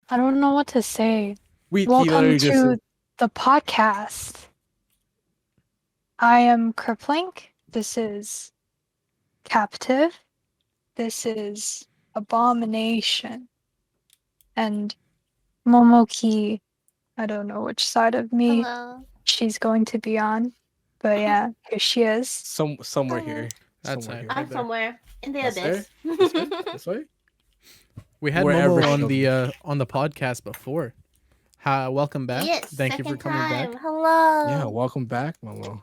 I don't know what to say. He Welcome literally just to the podcast. I am Kerplink. This is Captive. This is Abomination. And Momoki, I don't know which side of me Hello. she's going to be on. But yeah, here she is. somewhere Hello. here. That's Somewhere it. here. I'm there. somewhere in the That's abyss. This way? This way? We had Wherever Momo on the podcast before. Welcome back. Yes, Thank you for second coming time. back. Hello. Yeah, welcome back, Momo.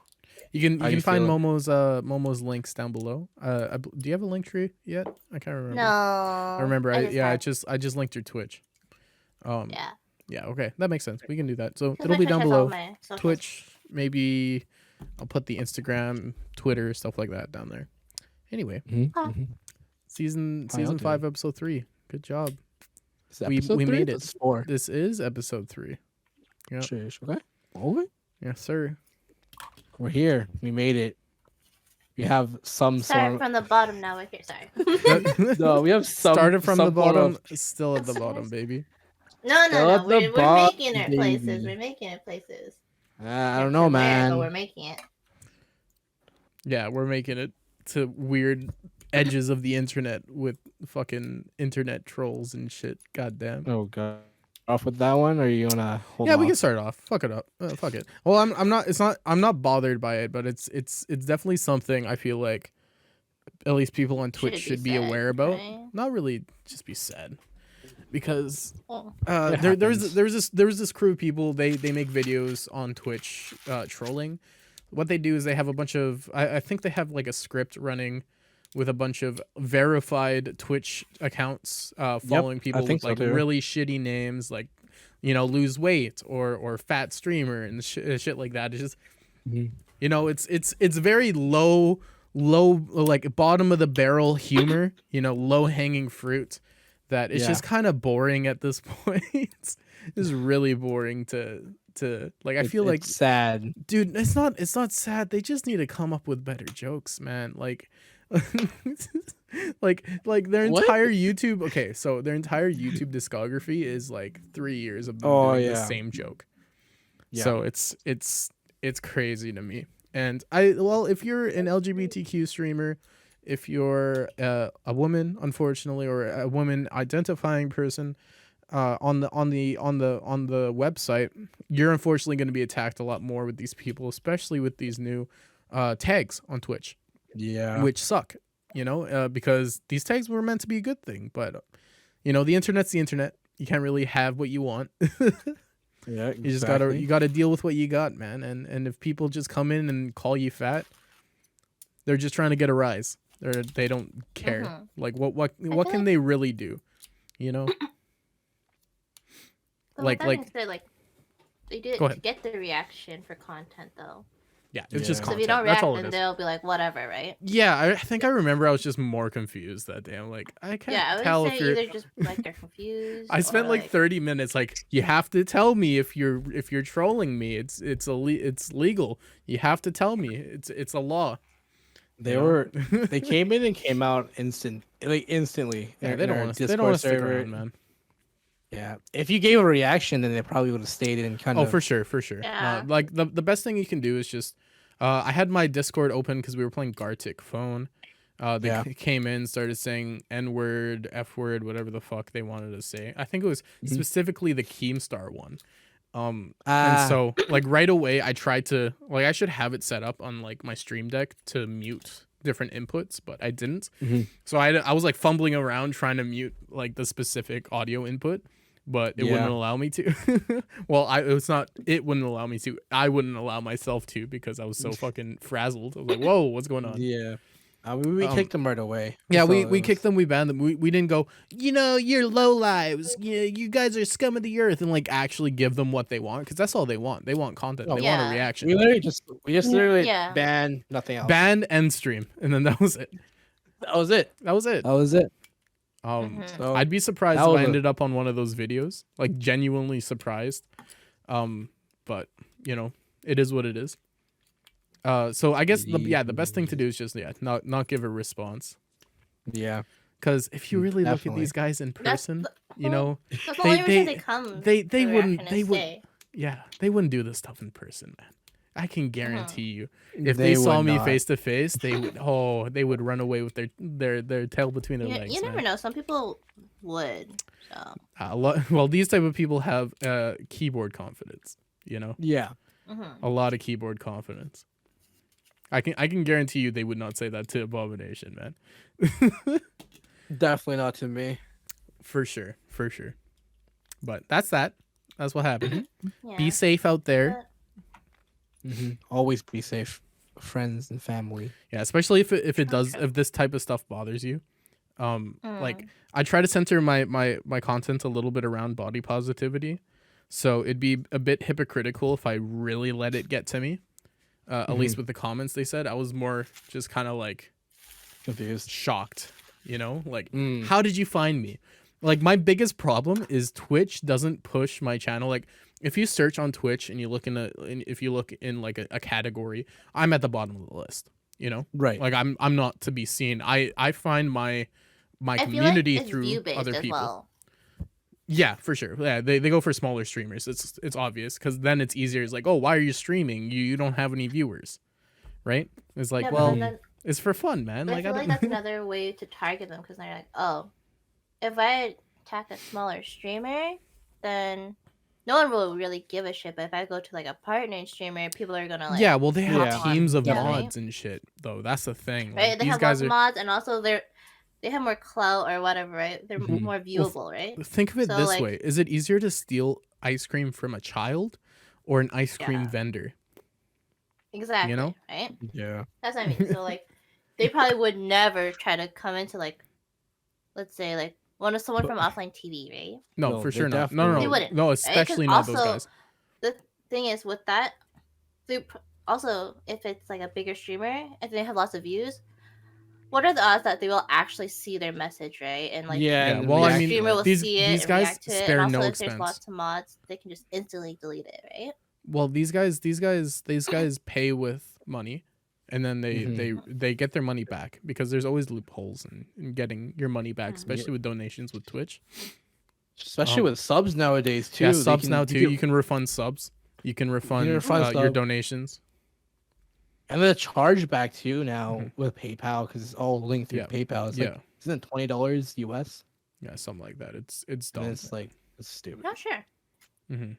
You How can you find feeling? Momo's links down below. Do you have a link tree yet? I can't remember. No. I remember. I have- just linked your Twitch. Yeah. Yeah. Okay, that makes sense. We can do that. So 'Cause it'll my be Twitch down has all below. my socials. Twitch, maybe I'll put the Instagram, Twitter, stuff like that down there. Anyway, Huh. season I'll do 5, episode 3. Good job. Is it We episode 3? made it. That's 4. This is episode 3. Yep. Sheesh, okay. Okay. Yes, sir. We're here. We made it. We have some Starting sort from the bottom now. We're here. Sorry. No, we have some Started from the some sort bottom, of- still at the bottom, baby. No. Still at the We're making it bottom, places. baby. We're making it places. I don't know, Where, man. But we're making it. Yeah, we're making it to weird edges of the internet with fucking internet trolls and shit. Goddamn. Oh god. Off with that one, or you wanna hold Yeah, on? we can start off. Fuck it up. Fuck it. Well, I'm not bothered by it, but it's definitely something I feel like at least people on Twitch should be sad, aware about. right? Not really just be sad. Because Oh. It there's happens. this crew of people, they make videos on Twitch trolling. What they do is they have a bunch of I think they have like a script running with a bunch of verified Twitch accounts following people think with so like too. really shitty names, like, you know, lose weight or fat streamer and shit like that. It's just, Mhm. you know, it's very low like bottom of the barrel humor, you know, low hanging fruit that it's Yeah. just kind of boring at this point. It's really boring to like, I feel like, it's sad. dude, it's not sad. They just need to come up with better jokes, man. Like like their What? entire YouTube, okay, so their entire YouTube discography is like 3 years of them Oh, doing the yeah. same joke. Yeah. So it's crazy to me. And if you're an LGBTQ streamer, if you're a woman, unfortunately, or a woman identifying person on the website, you're unfortunately going to be attacked a lot more with these people, especially with these new tags on Twitch, Yeah. which suck, you know, because these tags were meant to be a good thing, but you know, the internet's the internet. You can't really have what you want. Yeah. You just gotta deal with what you got, man. And if people just come in and call you fat, they're just trying to get a rise. They don't care. Mhm. Like what feel can like- they really do? You know? But Like- with that like- being said, like they do it Go to ahead. get the reaction for content, though. Yeah, it's just Yeah. So if content. you don't That's react, all it then is. they'll be like, whatever, right? Yeah, I think I remember I was just more confused that day. I'm like, I can't Yeah, I tell would if say you're either just like they're confused. I spent or, like 30 minutes like, you have to tell me if you're trolling me. It's legal. You have to tell me. It's a law. They you know? were. They came in and came out instantly. Yeah, in they don't our want to. They Discord don't want to stick server. around, man. Yeah. If you gave a reaction, then they probably would have stayed in kind Oh, of. for sure. Yeah. Like the best thing you can do is just, I had my Discord open because we were playing Gartic Phone. They Yeah. came in, started saying N-word, F-word, whatever the fuck they wanted to say. I think it was Mhm. specifically the Keemstar one. And Ah. so like right away I tried to, like, I should have it set up on like my stream deck to mute different inputs, but I didn't. Mhm. So I was like fumbling around trying to mute like the specific audio input, but it wouldn't Yeah. allow me to. Well, it wouldn't allow me to. I wouldn't allow myself to because I was so fucking frazzled. I was like, whoa, what's going on? Yeah. We kicked them right away. Yeah, So we it kicked was- them, we banned them. We didn't go, you know, you're low lives. You guys are scum of the earth, and like actually give them what they want, because that's all they want. They want content. They want a Yeah. reaction. We just literally Yeah. banned nothing else. Banned and stream, and then that was it. That was it. That was it. That was it. Mhm. So I'd be surprised that if was I a- ended up on one of those videos, like genuinely surprised. But you know, it is what it is. So I guess the best thing to do is just not give a response. yeah. Because if you really look at these guys in That's person, the you know, That's the they- only reason they- they come. they to the wouldn't- reaction they and would- stay. yeah, they wouldn't do this stuff in person, man. I can guarantee you. If They they saw would me not. face to face, they would they would run away with their tail between their legs. You never man. know. Some people would. So. Well, these type of people have keyboard confidence. You know, Yeah. a lot of keyboard confidence. I can guarantee you they would not say that to Abomination, man. Definitely not to me. For sure. But that's that. That's what happened. Yeah. Be safe out there. Always be safe, friends and family. Yeah, especially if this type of stuff bothers you. Like I try to center my content a little bit around body positivity, so it'd be a bit hypocritical if I really let it get to me. At least with the comments they said, I was more just kind of like Confused. shocked. You know, like how did you find me? Like my biggest problem is Twitch doesn't push my channel. Like if you search on Twitch and you look if you look in like a category, I'm at the bottom of the list. You know, Right. like I'm not to be seen. I find my I feel community like it's through view-based other as people. well. Yeah, for sure. Yeah, they go for smaller streamers. It's obvious because then it's easier. It's like, oh, why are you streaming? You don't have any viewers, right? It's like, Yeah, well, but then, it's for fun, man. but I Like feel I like don't. that's another way to target them because they're like, oh, if I attack a smaller streamer, then no one will really give a shit. But if I go to like a partner streamer, people are gonna like. Yeah, well, they have Yeah. teams of Yeah. mods and shit, though. That's the thing. Like, Right, they these have guys lots of mods, and also they have more clout or whatever, right? They're Mhm. more viewable, right? Think of it So, this like- way: is it easier to steal ice cream from a child or an ice cream Yeah. vendor? Exactly. know? Right. Yeah. That's what I mean. So like, they probably would never try to come into like, let's say like someone from offline TV, right? No, No, for they sure not. definitely No, They wouldn't, no, right? especially 'Cause not those also, guys. The thing is with that, also if it's like a bigger streamer and they have lots of views, what are the odds that they will actually see their message, right? And like, Yeah. Yeah, and well, I the mean, streamer will these- see it these and guys react to it, spare and also no if there's expense. lots of mods, they can just instantly delete it, right? Well, these guys pay with money, and then they get their money back because there's always loopholes in getting your money back, especially with donations with Twitch. Especially with subs nowadays too. Yeah, They subs can- now you too. can- You can refund subs. You can refund, refund your sub. donations. And the chargeback too now with PayPal because it's all linked through Yeah. PayPal. It's Yeah. like isn't it $20 US? Yeah, something like that. It's And dumb. it's like it's stupid. Not sure. hmm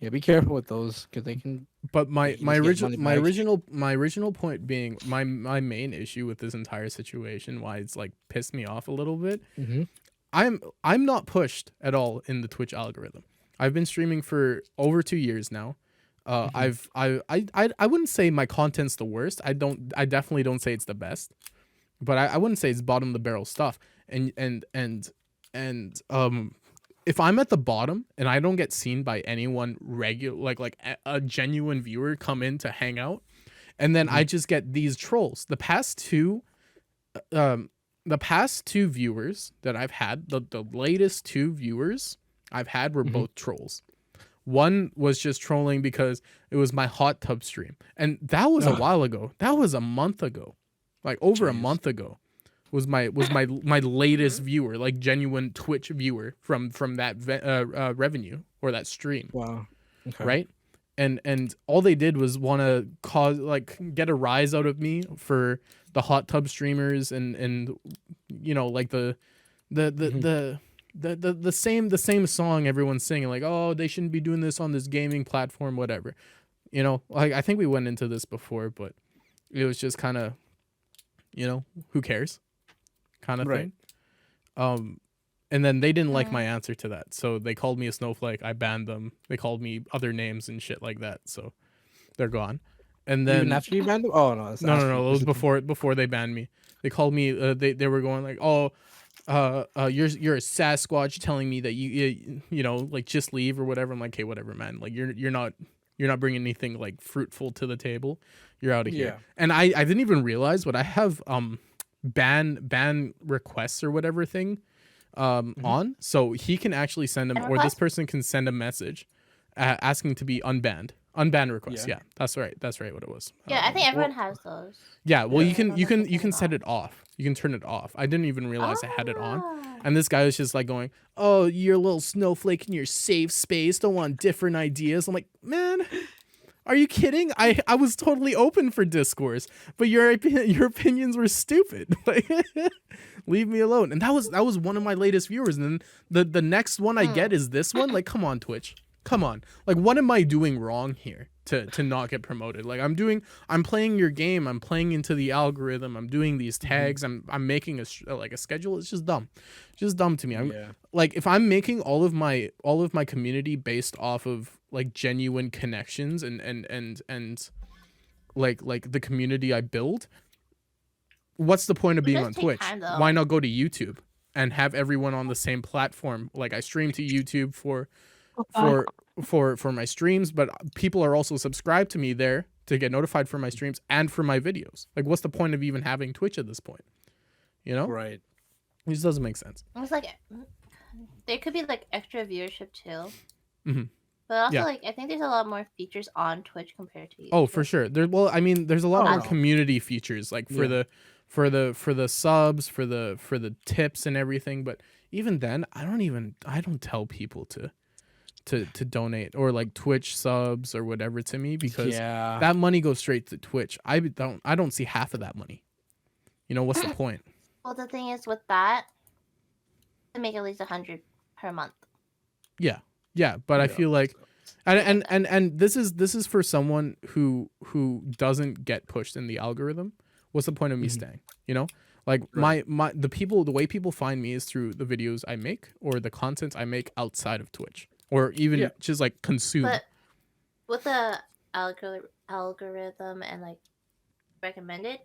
Yeah, be careful with those because they can. But my you just get money back. my original point being my main issue with this entire situation, why it's like pissed me off a little bit. I'm not pushed at all in the Twitch algorithm. I've been streaming for over 2 years now. I wouldn't say my content's the worst. I definitely don't say it's the best, but I wouldn't say it's bottom of the barrel stuff. And if I'm at the bottom and I don't get seen by anyone regular, like a genuine viewer come in to hang out, and then I just get these trolls. The past two viewers that I've had, the latest two viewers I've had were both trolls. One was just trolling because it was my hot tub stream, and that was a while ago. That was a month ago, like over a month ago. Was my latest viewer, like genuine Twitch viewer from that revenue or that stream, Wow. Okay. right? And all they did was want to get a rise out of me for the hot tub streamers and you know, like the same song everyone's singing, like, oh, they shouldn't be doing this on this gaming platform, whatever. You know, like I think we went into this before, but it was just kind of, you know, who cares kind of Right. thing. And then they didn't like my answer to that, so they called me a snowflake. I banned them. They called me other names and shit like that, so they're gone. And then Even after you banned them? Oh no. no, it was before they banned me. They called me. They were going like, oh, you're a Sasquatch telling me that you know, like, just leave or whatever. I'm like, okay, whatever, man. Like you're not bringing anything like fruitful to the table. You're out of here. Yeah. And I didn't even realize, but I have ban requests or whatever thing on, so he can actually send them, or this person can send a message asking to be unbanned Unbanned requests. Yeah. Yeah, that's right. That's right. What it was. Yeah, I think everyone well- has those. Yeah, well, Yeah. you can Those you are can the you can things set on. it off. You can turn it off. I didn't even realize I had it on. Ah. And this guy was just like going, "Oh, you're a little snowflake in your safe space. Don't want different ideas." I'm like, man, are you kidding? I was totally open for discourse, but your opinions were stupid. Like, leave me alone. And that was one of my latest viewers. And then the next one I get is this one. Like, come on, Twitch. Come on. Like, what am I doing wrong here to not get promoted? Like, I'm playing your game. I'm playing into the algorithm. I'm doing these tags. I'm making a schedule. It's just dumb. Just dumb to me. Yeah. Like, if I'm making all of my community based off of like genuine connections and like the community I build, what's the point of It being does on take Twitch? time, though. Why not go to YouTube and have everyone on the same platform? Like, I stream to YouTube for my streams, but people are also subscribed to me there to get notified for my streams and for my videos. Like, what's the point of even having Twitch at this point? You know? Right. It just doesn't make sense. It's like there could be like extra viewership too. Mhm. But also, Yeah. like, I think there's a lot more features on Twitch compared to YouTube. Oh, for sure. Well, I mean, there's a lot more Oh. community features, like for Yeah. the subs, for the tips and everything. But even then, I don't tell people to donate or like Twitch subs or whatever to me, because Yeah. that money goes straight to Twitch. I don't see half of that money. You know, what's the point? Well, the thing is with that, to make at least 100 per month. Yeah, but I Yeah. feel like, and this is for someone who doesn't get pushed in the algorithm. What's the point of me staying? You know, like Right. the way people find me is through the videos I make or the content I make outside of Twitch, or even Yeah. just like consume. But with the algorithm and like recommended,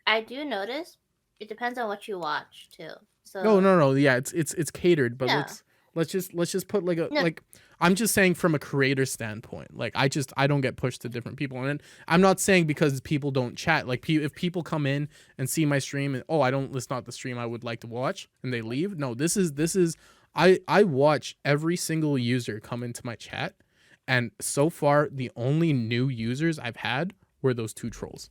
I do notice it depends on what you watch too. So No. Yeah, it's catered, but Yeah. let's just put like a No. like. I'm just saying from a creator standpoint. Like, I don't get pushed to different people, and I'm not saying because people don't chat. Like, if people come in and see my stream and it's not the stream I would like to watch, and they leave. No, this is I watch every single user come into my chat, and so far the only new users I've had were those two trolls.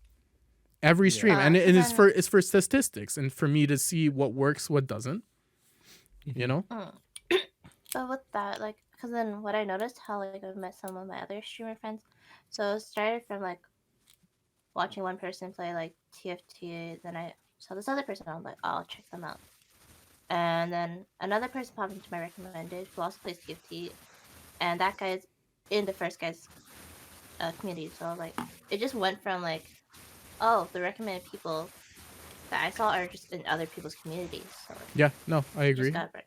Every Yeah. stream, and then- it's for statistics and for me to see what works, what doesn't. You know? But with that, like, because then what I noticed, how like I've met some of my other streamer friends, so it started from like watching one person play like TFT, then I saw this other person, I'm like, oh, I'll check them out, and then another person popped into my recommended who also plays TFT, and that guy's in the first guy's community, so like it just went from like, oh, the recommended people that I saw are just in other people's communities, so like, Yeah. No, I it agree. just got rich.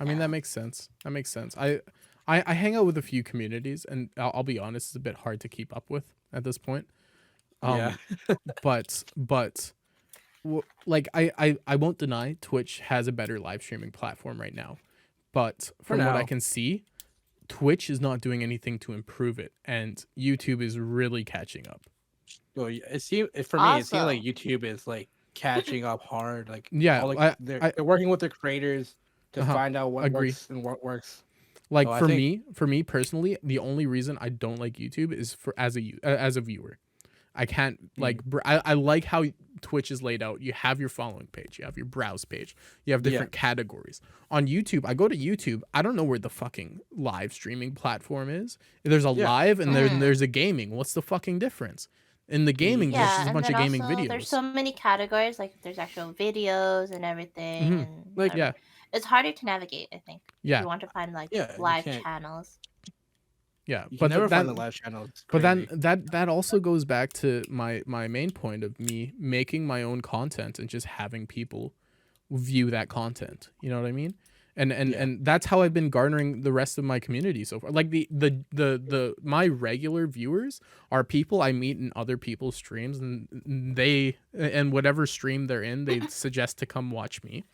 I mean, Yeah. that makes sense. That makes sense. I hang out with a few communities, and I'll be honest, it's a bit hard to keep up with at this point. Yeah. But like, I won't deny Twitch has a better live streaming platform right now, but from what I now. can see, Twitch is not doing anything to improve it, and YouTube is really catching up. Well, it seems for me, it seems like Also- YouTube is like catching up hard. Like, Yeah, all, like, I- they're working with their creators to Uh-huh, find out what agree. works and what works. Like, So I for think- me personally, the only reason I don't like YouTube is as a viewer. I can't like I like how Twitch is laid out. You have your following page, you have your browse page, you have different categories. On YouTube, I go to YouTube, I don't know where the fucking live streaming platform is. There's a Yeah. live and there's a gaming. What's the fucking difference? In the gaming, there's Yeah, just a and bunch then of gaming also, videos. there's so many categories. Like there's actual videos and everything. Mhm. And Like, whatever. it's harder to navigate. I think. Yeah. If you want to find like Yeah, you live can't- channels. Yeah, You but can never that, find the live channel. It's but then crazy. that also goes back to my main point of me making my own content and just having people view that content. You know what I mean? And that's how I've been garnering the rest of my community so far. Like the my regular viewers are people I meet in other people's streams, and whatever stream they're in, they suggest to come watch me.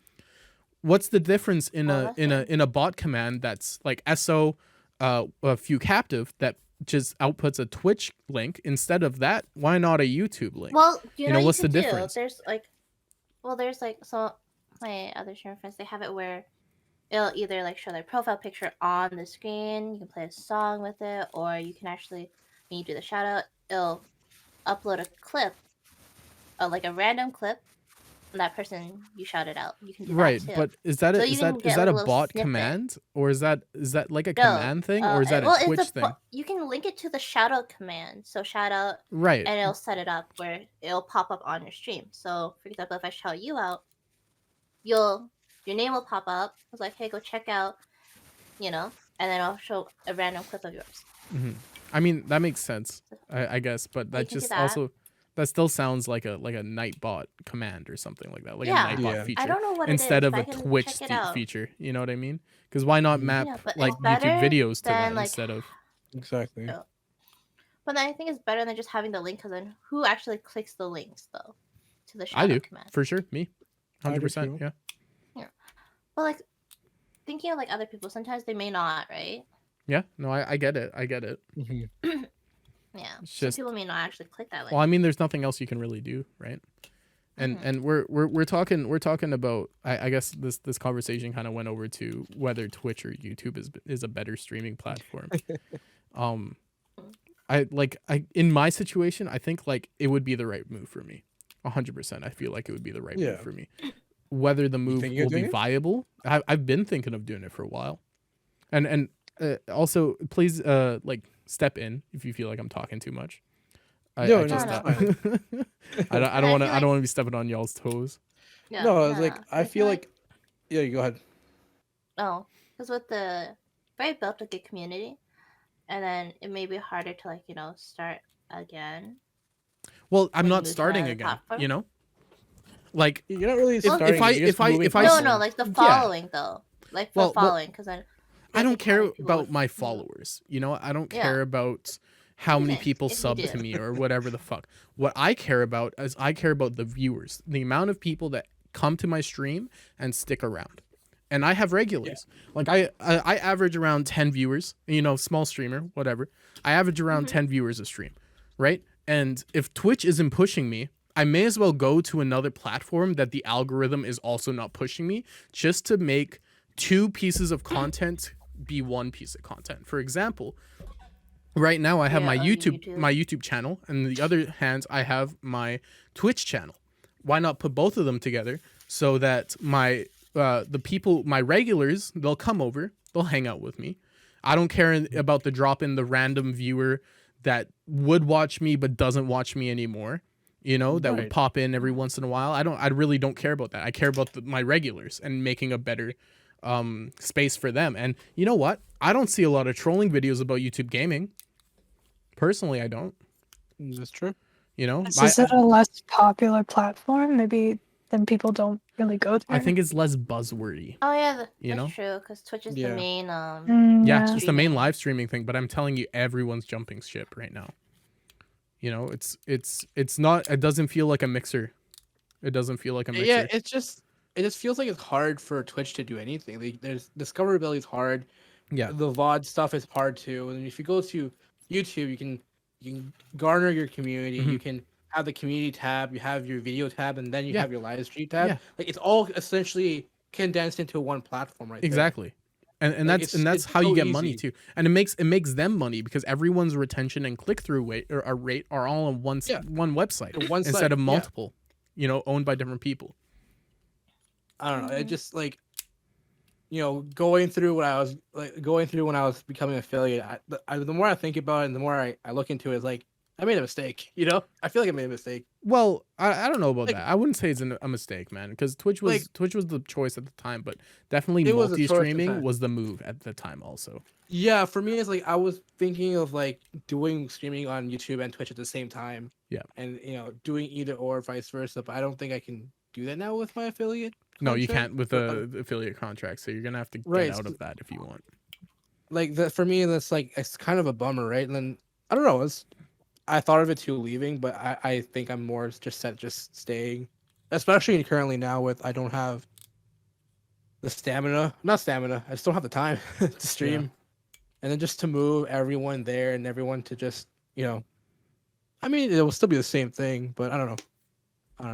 What's the difference in Well, in a bot command that's like SO a few captive that just outputs a Twitch link instead of that? Why not a YouTube link? Well, You know, what what's could the do? difference? There's like so my other streamer friends, they have it where it'll either like show their profile picture on the screen. You can play a song with it, or you can actually when you do the shout out, it'll upload a clip, like a random clip, and that person you shouted out. You can do Right, that too. but is that So a, you is can that get is like that a a little bot snippet. command, or is that like a No, command thing, or is that a well, Twitch it's thing? you can link it to the shout out command. So shout out, Right. and it'll set it up where it'll pop up on your stream. So for example, if I shout you out, your name will pop up. It's like, hey, go check out, and then I'll show a random clip of yours. Hmm. I mean, that makes sense, I guess, but You that can do just that. also that still sounds like a Nightbot command or something like that, like a Yeah. Nightbot Yeah. feature I don't know what instead it is, of but a I can Twitch check it out. feature. You know what I mean? Because why not Mhm. map Yeah, but like it's YouTube better videos to that than, like, instead of? Exactly. Oh. But I think it's better than just having the link, because then who actually clicks the links though to the I shout do out command? for sure. Me, I do 100%. too. Yeah. But like thinking of like other people, sometimes they may not, right? Yeah. No, I get it. I get it. Mhm. Yeah. It's Some just, people may not actually click that link. well, I mean, there's nothing else you can really do, right? And Mhm. and we're talking about, I guess this conversation kind of went over to whether Twitch or YouTube is a better streaming platform. I in my situation, I think like it would be the right move for me. 100%. I feel like it would be the right Yeah. move for me. Whether the move think you're will be doing it? viable, I've been thinking of doing it for a while. And also, please like step in if you feel like I'm talking too much. No, I no, just it's fine. I don't I want to feel I don't like- want to be stepping on y'all's toes. Yeah, No, it's like I feel like yeah, you go ahead. oh, because with the very built a good community, and then it may be harder to like start again. Well, I'm When you not move to starting another again, platform? you know? Like You're not really If- starting. if I- it, you're just if I- moving if I- No, platforms. like the Yeah. following though, like for Well, following, because then I you'll don't think how many care people about would- my followers. You know, I don't Yeah. care about how many Even people if you sub do. to me or whatever the fuck. What I care about is I care about the viewers, the amount of people that come to my stream and stick around. And I have regulars. Like I average around 10 viewers, small streamer, whatever. I average around 10 viewers a stream, right? And if Twitch isn't pushing me, I may as well go to another platform that the algorithm is also not pushing me, just to make two pieces of content be one piece of content. For example, right now I have Yeah, my on YouTube YouTube. my YouTube channel, and the other hand I have my Twitch channel. Why not put both of them together so that my the people, my regulars, they'll come over, they'll hang out with me. I don't care about the drop in the random viewer that would watch me but doesn't watch me anymore. That would Right. pop in every once in a while. I really don't care about that. I care about my regulars and making a better space for them. And you know what? I don't see a lot of trolling videos about YouTube gaming. Personally, I don't. That's true. Is it a less popular platform? Maybe then people don't really go there. I think it's less buzzwordy. Oh yeah, You that's know? true. Because Twitch is Yeah. the main. Yeah, Yeah. it's the main Streaming. live streaming thing, but I'm telling you, everyone's jumping ship right now. It's not. It doesn't feel like a mixer. It doesn't feel like a mixer. Yeah, it just feels like it's hard for Twitch to do anything. There's discoverability is hard. Yeah. The VOD stuff is hard too. And if you go to YouTube, you can garner your community. Mhm. You can have the community tab. You have your video tab, and then you Yeah. have your live stream tab. Yeah. Like it's all essentially condensed into one platform, right? there. Exactly. And Like, that's it's how you so get money easy. too. And it makes them money because everyone's retention and click through rate are all on one Yeah. one website The one instead site, of yeah. multiple, owned by different people. I don't know. It just like, going through when I was becoming affiliate. The more I think about it, and the more I look into it, it's like I made a mistake. I feel like I made a mistake. Well, I don't know about Like- that. I wouldn't say it's a mistake, man, because Twitch was the choice at the time, but definitely It was a choice at the multi-streaming time. was the move at the time also. Yeah, for me, it's like I was thinking of like doing streaming on YouTube and Twitch at the same time. Yeah. And doing either or vice versa, but I don't think I can do that now with my affiliate. No, you contract. can't with But, the affiliate contract, so you're gonna have to get Right, out so- of that if you want. like that for me. That's like it's kind of a bummer, right? And then I don't know. I thought of it too leaving, but I think I'm more just staying, especially currently now with I don't have the not stamina. I just don't have the time to stream, and then just to move everyone there and everyone to just I mean, it will still be the same thing, but I don't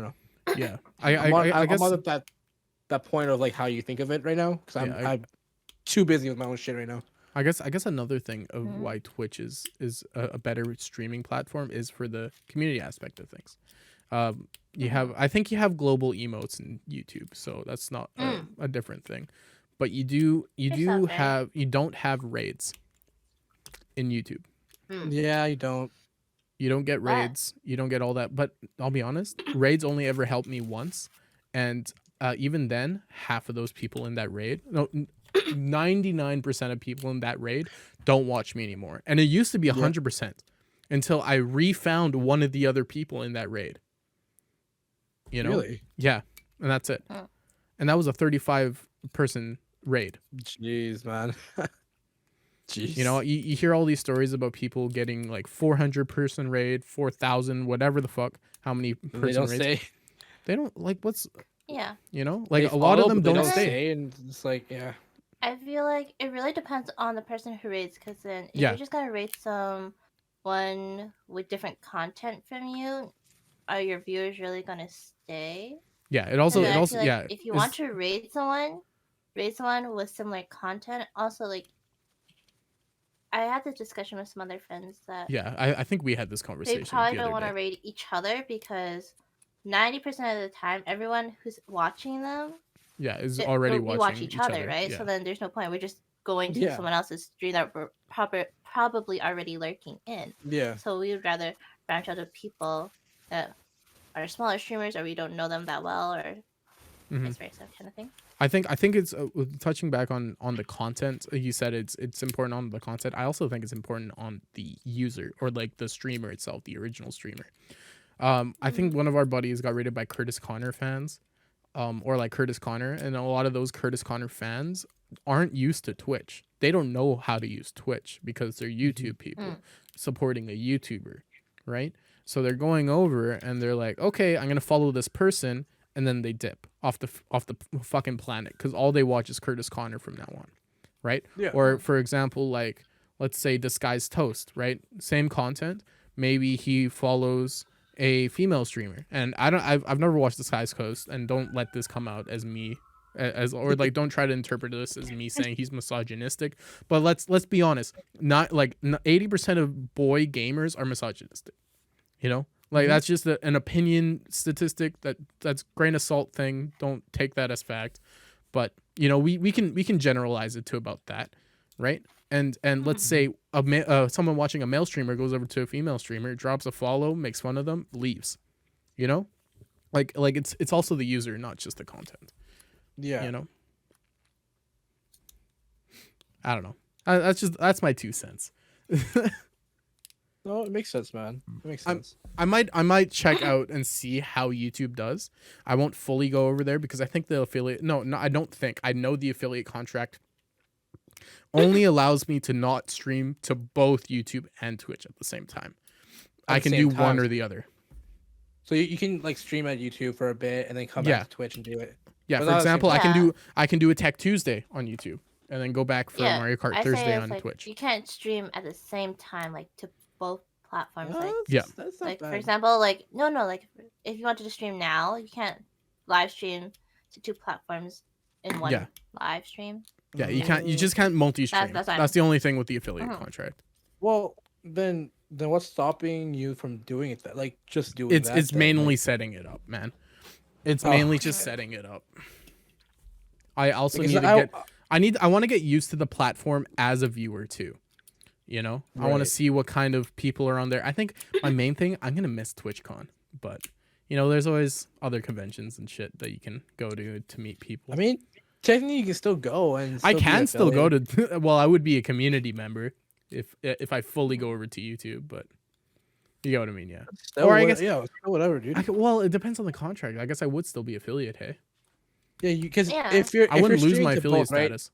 know. Yeah, I'm I guess on that point of like how you think of it right now because Yeah, I'm too busy with my own shit right now. I guess another thing of Mhm. why Twitch is a better streaming platform is for the community aspect of things. You have I think you have global emotes in YouTube, so that's not a different thing. But you Yourself, right? don't have raids in YouTube. Yeah, you don't. You don't get What? raids. You don't get all that. But I'll be honest, raids only ever helped me once, and even then, half of those people in that raid, no, 99% of people in that raid don't watch me anymore. And it used to be Yeah. 100% until I refound one of the other people in that raid. You know? Really? Yeah, and that's it. Huh. And that was a 35-person raid. Jeez, man. Jeez. You know, you hear all these stories about people getting like 400-person raid, 4,000, whatever the fuck, how many they person don't raids. say. They don't like what's, Yeah. you know, They like a lot of follow, them but they don't stay. say, and it's like, yeah. I feel like it really depends on the person who rates, because then if Yeah. you're just gonna rate someone with different content from you, are your viewers really gonna stay? Yeah, it And also then I feel like yeah. if you is- want to rate someone with similar content, also like I had this discussion with some other friends that Yeah, I think we had this they conversation probably the don't other want to day. rate each other, because 90% of the time, everyone who's watching them Yeah, is already we watching watch each other, right? Yeah. So then there's no point. We're just going to Yeah. someone else's stream that we're probably already lurking in. Yeah. So we would rather branch out to people that are smaller streamers, or we don't know them that well, or Mhm. vice versa, kind of thing. I think it's touching back on the content. You said it's important on the content. I also think it's important on the user, or like the streamer itself, the original streamer. I think one of our buddies got rated by Curtis Connor fans, or like Curtis Connor, and a lot of those Curtis Connor fans aren't used to Twitch. They don't know how to use Twitch because they're YouTube people supporting a YouTuber, right? So they're going over and they're like, okay, I'm gonna follow this person, and then they dip off the fucking planet because all they watch is Curtis Connor from now on, right? Yeah. Or for example, like let's say Disguised Toast, right? Same content. Maybe he follows a female streamer, and I've never watched Disguised Toast, and don't let this come out as me as, or like don't try to interpret this as me saying he's misogynistic, but let's be honest, not like 80% of boy gamers are misogynistic, you know, like that's just an opinion statistic, that's grain of salt thing, don't take that as fact, but you know, we can generalize it to about that, right? And let's say someone watching a male streamer goes over to a female streamer, drops a follow, makes fun of them, leaves, you know, like it's also the user, not just the content. Yeah. You know, I don't know. That's my 2 cents. No, it makes sense, man. It makes sense. I might check out and see how YouTube does. I won't fully go over there because I think the affiliate. No, I don't think. I know the affiliate contract only allows me to not stream to both YouTube and Twitch at the same time. At I the can same do one time. or the other. So you can like stream at YouTube for a bit and then come back to Twitch and do it. Yeah, But for not at the same example, time. I can do a Tech Tuesday on YouTube and then go back for Mario Kart I Thursday say on it's like, Twitch. you can't stream at the same time, like to both platforms. Oh, Like, Yeah. That's not like bad. for example, like no, like if you wanted to stream now, you can't live stream to 2 platforms in one Yeah. live stream. Yeah, you just can't multi-stream. That's That's, what I'm- the only thing with the affiliate Mhm. contract. Well, then what's stopping you from doing it? Like just doing that? It's then? mainly Like, setting it up, man. It's Oh, mainly just okay. setting it up. I also because need to get I want to get used to the platform as a viewer too. You know? I want to Right. see what kind of people are on there. I think my main thing, I'm going to miss TwitchCon, but you know, there's always other conventions and shit that you can go to meet people. I mean, technically you can still go and I still be can still go affiliated. to well, I would be a community member if I fully go over to YouTube, but you know what I mean, yeah. Still or I what- guess- yeah, still whatever, dude. Well, it depends on the contract. I guess I would still be affiliate, hey. Yeah, because Yeah. if you're I if wouldn't you're lose my streaming to affiliate both, right? status.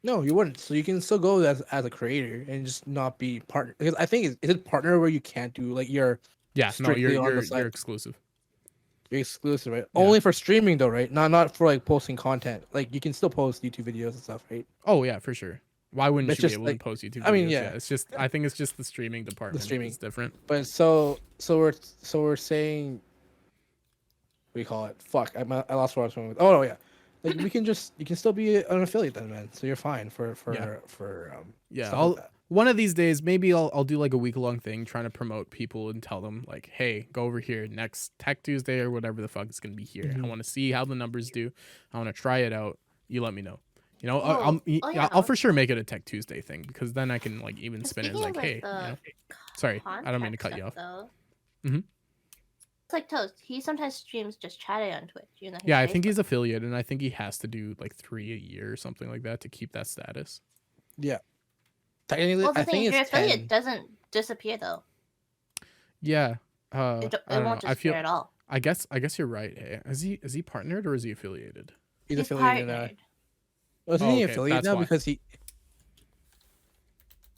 No, you wouldn't. So you can still go as a creator and just not be partner. Because I think is it partner where you can't do like you're Yeah, no, strictly on the side. you're exclusive. exclusive, right? Yeah. Only for streaming though, right? Not for like posting content. Like you can still post YouTube videos and stuff, right? Oh yeah, for sure. Why wouldn't It's you be just able like- to post YouTube videos? I mean, yeah. It's just I think it's just the streaming department. streaming. It's different. But so we're saying, what do you call it? Fuck, I lost what I was going with. Oh no, yeah. Like you can still be an affiliate then, man. So you're fine for Yeah, stuff like that. one of these days maybe I'll do like a week-long thing trying to promote people and tell them like, hey, go over here next Tech Tuesday or whatever the fuck is gonna be here. Mhm. I want to see how the numbers do. I want to try it out. You let me know. You know, Oh, yeah. I'll for sure make it a Tech Tuesday thing because then I can like even And spin it speaking like, of, hey, like, you the know, sorry, I don't mean to cut you off. contract Mhm. Though, it's like Toast. He sometimes streams just chatting on Twitch. You know. Yeah, I think he's affiliate, and I think he has to do like 3 a year or something like that to keep that status. Yeah. Technically, Well, the I thing think is, your it's affiliate 10. doesn't disappear though. Yeah, It I don't know. won't I feel disappear at all. I guess you're right. Eh? Is he partnered or is he affiliated? He's He's affiliated now. partnered. Wasn't Oh, he okay, affiliate that's now why. because he?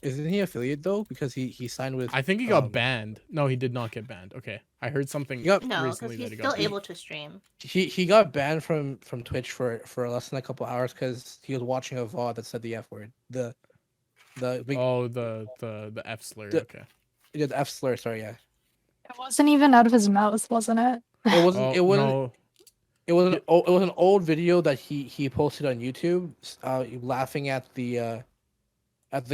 Isn't he affiliate though because he signed with? I think he got banned. No, he did not get banned. Okay, I heard something He got No, because recently that he's he still got banned. able to stream. he got banned from Twitch for less than a couple hours because he was watching a VOD that said the F word. The big Oh, the F slur. The- Okay. yeah, the F slur. Sorry, yeah. It wasn't even out of his mouth, wasn't it? It wasn't. Oh It wasn't. no. It was it was an old video that he posted on YouTube, laughing at the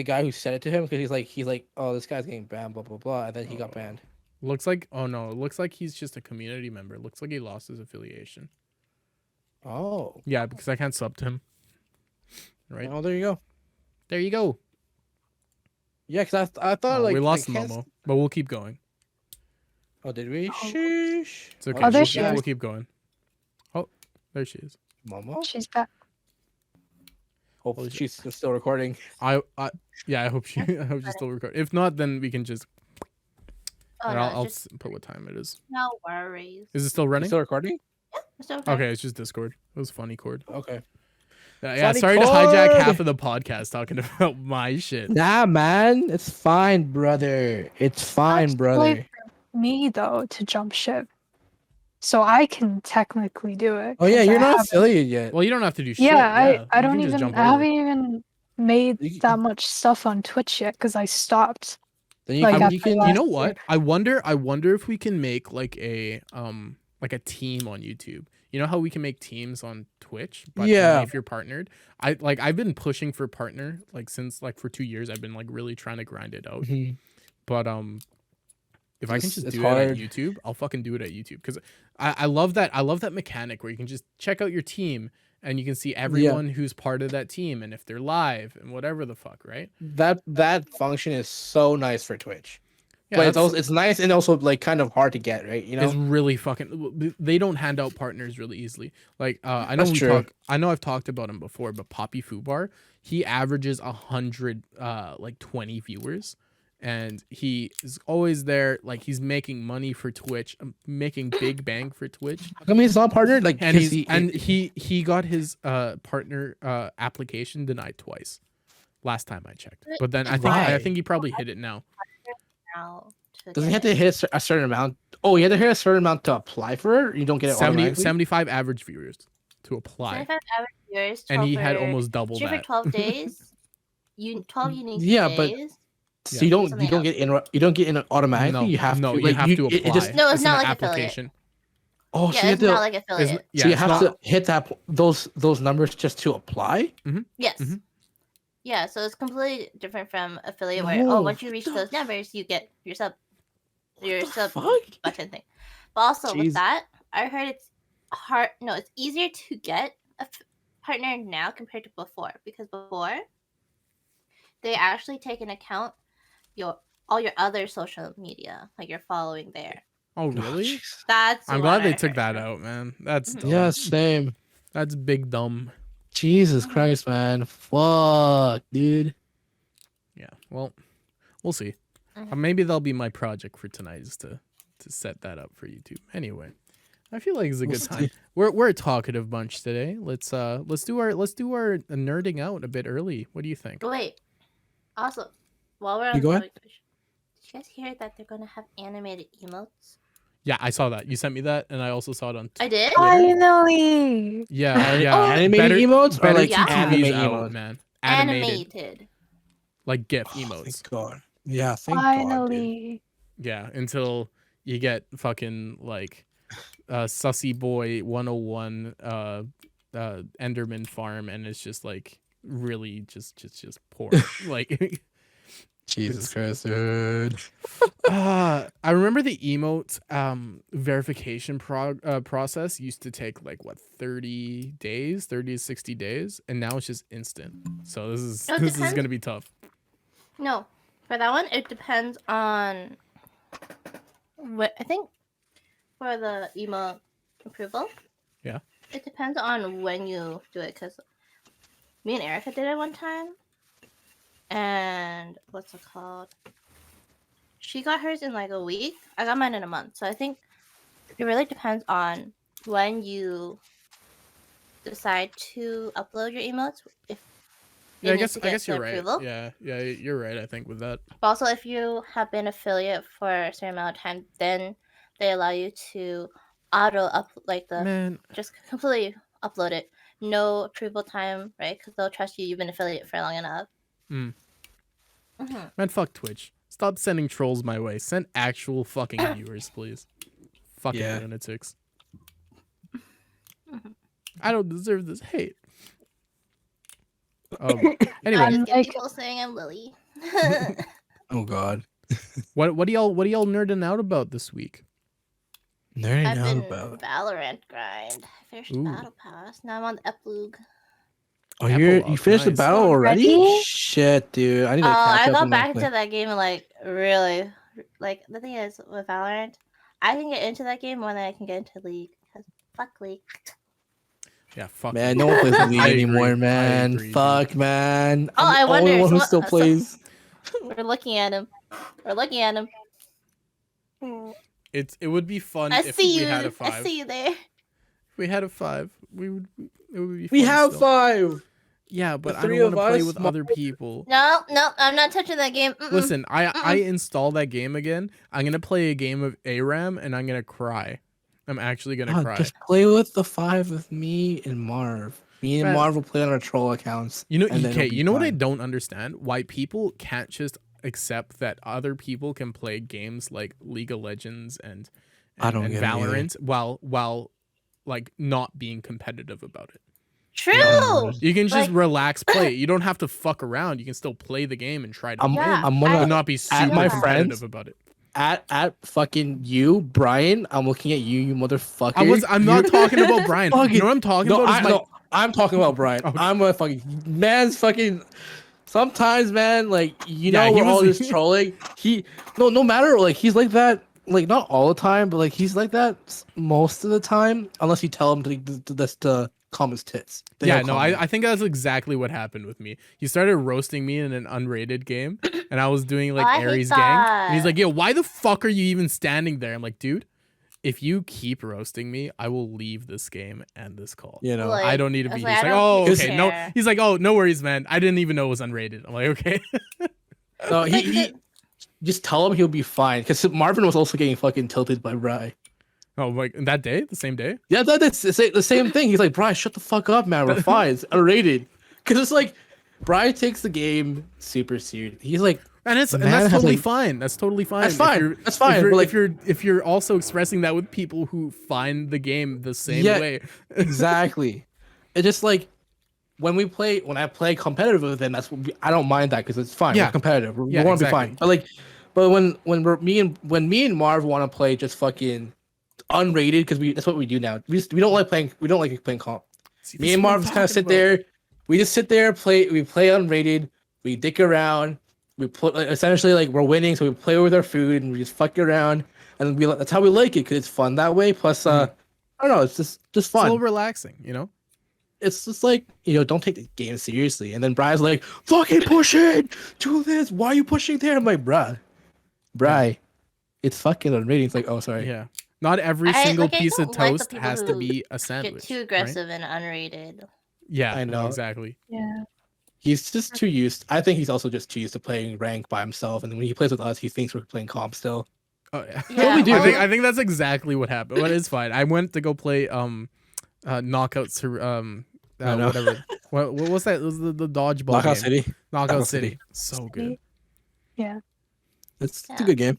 guy who said it to him because he's like, oh, this guy's getting banned, blah blah blah, and then he got banned. Looks like it looks like he's just a community member. Looks like he lost his affiliation. Oh, Yeah, because I can't sub to him. Right. Oh, there you go. There you go. Yeah, because I thought Oh, like we lost I can't Momo, but we'll keep going. Oh, did we? Oh. Sheesh. It's okay. Oh, there we'll, she keep, is. we'll keep going. Oh, there she is. Momo. She's back. Hopefully Holy she's still recording. I I hope she's still recording. If not, then we can just. Oh and no, I'll it's just put what time it is. no worries. Is it still You running? still recording? It's Okay, it's just Discord. It was funny cord. Okay. Yeah, Funny sorry to hijack cord! half of the podcast talking about my shit. Nah, man, it's fine, brother. It's fine, That's brother. like for me though to jump ship, so I can technically do it. Oh yeah, 'cause you're I not haven't- affiliate yet. Well, you don't have to do shit. Yeah, I you don't can just even. jump I over. haven't even made You- that much stuff on Twitch yet because I stopped. Then you Like, can. after You can. last You know year. what? I wonder if we can make like a team on YouTube. You know how we can make teams on Twitch, but only Yeah. if you're partnered. I've been pushing for partner like since like for 2 years. I've been like really trying to grind it out. Mhm. But if I can just It's do it at hard. YouTube, I'll fucking do it at YouTube because I love that mechanic where you can just check out your team and you can see everyone who's part of that team and if they're live and whatever the fuck, right? That function is so nice for Twitch. Yeah, But it's that's- also it's nice and also like kind of hard to get, right? You It's know. really fucking. They don't hand out partners really easily. Like I know That's true. I know I've talked about him before, but Poppy Fubar, he averages 100 like 20 viewers, and he is always there. Like he's making money for Twitch, making big bang for Twitch, How come he's not partnered? Like, and 'cause he got his partner application denied twice. Last time I checked, but then I Why? think he probably hit it now. now to doesn't he have get to hit a certain amount? Oh, you have to hit a certain amount to apply for it. Or you don't get it automatically. 75 average viewers to apply. 75 average viewers, And he 12 had for- almost double stream for that. 12 days. 12 unique Yeah, but- days. So you don't Something get in. You don't get in automatically. No, you have no, to. you Like, have to apply. It just, No, it's an not like affiliate. application. oh, Yeah, so you have it's to. not like affiliate. Yeah, so you it's have not- to hit those numbers just to apply. Yes. Mhm. Yeah, so it's completely different from affiliate where No, once you what reach the those numbers, you get your sub Fuck. button thing. But also Jeez. with that, I heard it's hard. No, it's easier to get a partner now compared to before because before they actually take into account all your other social media, like your following there. Oh, really? jeez. That's I'm what glad they I took heard. that out, man. That's Mhm. dumb. Yeah, same. That's big dumb. Jesus Christ, man. Fuck, dude. Yeah. Well, we'll see. Mhm. Maybe that'll be my project for tonight is to set that up for YouTube. Anyway, I feel like it's a We'll good time. We're a talkative bunch today. Let's do our nerding out a bit early. What do you think? Wait. Also, while we're You on go the ahead. topic, did you guys hear that they're gonna have animated emotes? Yeah, I saw that. You sent me that, and I also saw it on. I did. Finally. Yeah, yeah. Animated emotes or better like Yeah. anime TTVs out, emotes? man. Animated. Like GIF Oh, emotes. thank God. Yeah, thank God, dude. Finally. Yeah, until you get fucking like Sussy Boy 101 Enderman farm, and it's just like really just poor. Like Jesus Christ, dude. I remember the emote verification process used to take like what 30 to 60 days, and now it's just instant. So this is It this is depends. gonna be tough. No, for that one, it depends on what I think for the email approval. Yeah. It depends on when you do it, because me and Erica did it one time, and what's it called? She got hers in like a week. I got mine in a month. So I think it really depends on when you decide to upload your emotes. If Yeah, it I needs to get guess the you're right. approval. Yeah, you're right. I think with that. But also, if you have been affiliate for a certain amount of time, then they allow you to auto up like the Man, just completely upload it. No approval time, right? Because they'll trust you. You've been affiliate for long enough. Mm. Mhm. Man, fuck Twitch. Stop sending trolls my way. Send actual fucking viewers, please. Fucking Yeah. lunatics. Mhm. I don't deserve this hate. I Anyway, just get Like- people saying I'm Lily. Oh God. what are y'all nerding out about this week? Nerding I've out been about. Valorant grind. I finished Ooh. Battle Pass. Now I'm on the Eplug. Oh, Apple you up, finished the nice. battle already? Already? Shit, dude. I need to Oh, catch I up got on my back play. into that game like really. Like the thing is with Valorant, I can get into that game more than I can get into League. Because fuck League. Yeah, fuck. Man, League. no one plays League I anymore, agree. I man. agree, dude. Fuck, man. Oh, I'm I the only wonder, one who so- still so- plays. We're looking at him. We're looking at him. It would be fun I if see we you. had a I 5. see you there. If we had a 5, it would be fun We have still. 5. Yeah, but The I don't three want of to play us, with other people. No, I'm not touching that game. Mm-mm. Listen, I install that game again. I'm gonna play a game of ARAM and I'm gonna cry. I'm actually gonna cry. Just play with the 5 with me and Marv. Me and Man. Marv will play on our troll accounts. You know, and then okay, it'll be you know what I fine. don't understand? Why people can't just accept that other people can play games like League of Legends and I don't and get it either. Valorant while like not being competitive about it. True. You can just Like- relax play. You don't have to fuck around. You can still play the game and try to I'm, win, Yeah, I'm but gonna not be super my competitive friends- about it. at fucking you, Brian. I'm looking at you, you motherfucker. I'm not talking about Brian. You Fucking- know what I'm talking about? Is my, I'm talking about Brian. Okay. I'm a fucking man's fucking. Sometimes, man, like Yeah, know, he we're all was- just trolling. No matter, like he's like that. Like not all the time, but like he's like that most of the time, unless you tell him to calm his tits. Then yeah, he'll no, calm down. I think that's exactly what happened with me. He started roasting me in an unrated game, and I was doing like I hate Ares gang, and he's that. like, "Yo, why the fuck are you even standing there?" I'm like, "Dude, if you keep roasting me, I will leave this game and this call. You know, Like, I don't need to I be." was He's like, like, I "Oh, don't okay, no." care. He's like, "Oh, no worries, man. I didn't even know it was unrated." I'm like, "Okay." no, Like, he just tell him he'll be fine. Because Marvin was also getting fucking tilted by Bri. Oh, like that day, the same day. Yeah, that's the same thing. He's like, Bri, shut the fuck up, man. We're fine. It's unrated. Because it's like, Bri takes the game super serious. He's like, And The that's man has, totally like- fine. That's totally fine. That's If fine. you're- That's fine, If you're, but, like- if you're also expressing that with people who find the game the same Yeah. way. exactly. It's just like when I play competitive with them, I don't mind that because it's fine. Yeah. We're competitive. We Yeah, want to exactly. be fine. But when me and Marv want to play just fucking unrated because that's what we do now. We don't like playing comp. See, Me this and is what I'm Marv just kind of talking sit about. there. We just sit there, we play unrated. We dick around. We put essentially like we're winning, so we play with our food and we just fuck around. And that's how we like it because it's fun that way. Plus, I don't know, it's just It's a little fun. relaxing, you know? It's just like don't take the game seriously. And then Brian's like, "Fucking push it, do this. Why are you pushing there?" I'm like, Bri, it's fucking unrated. It's like, oh, sorry. Yeah. Not every I single don't piece of like the toast people has to who be a Get sandwich. too right? aggressive and unrated. Yeah, I no, know. exactly. Yeah. He's just too used. I think he's also just too used to playing rank by himself. And then when he plays with us, he thinks we're playing comp still. Oh yeah. Yeah, we do. I think that's exactly what happened. But it's fine. I went to go play knockouts I know. whatever. what was that? It was the dodgeball Knockout game. City. Knockout Knockout City. City. So good. Yeah. It's a Yeah. good game.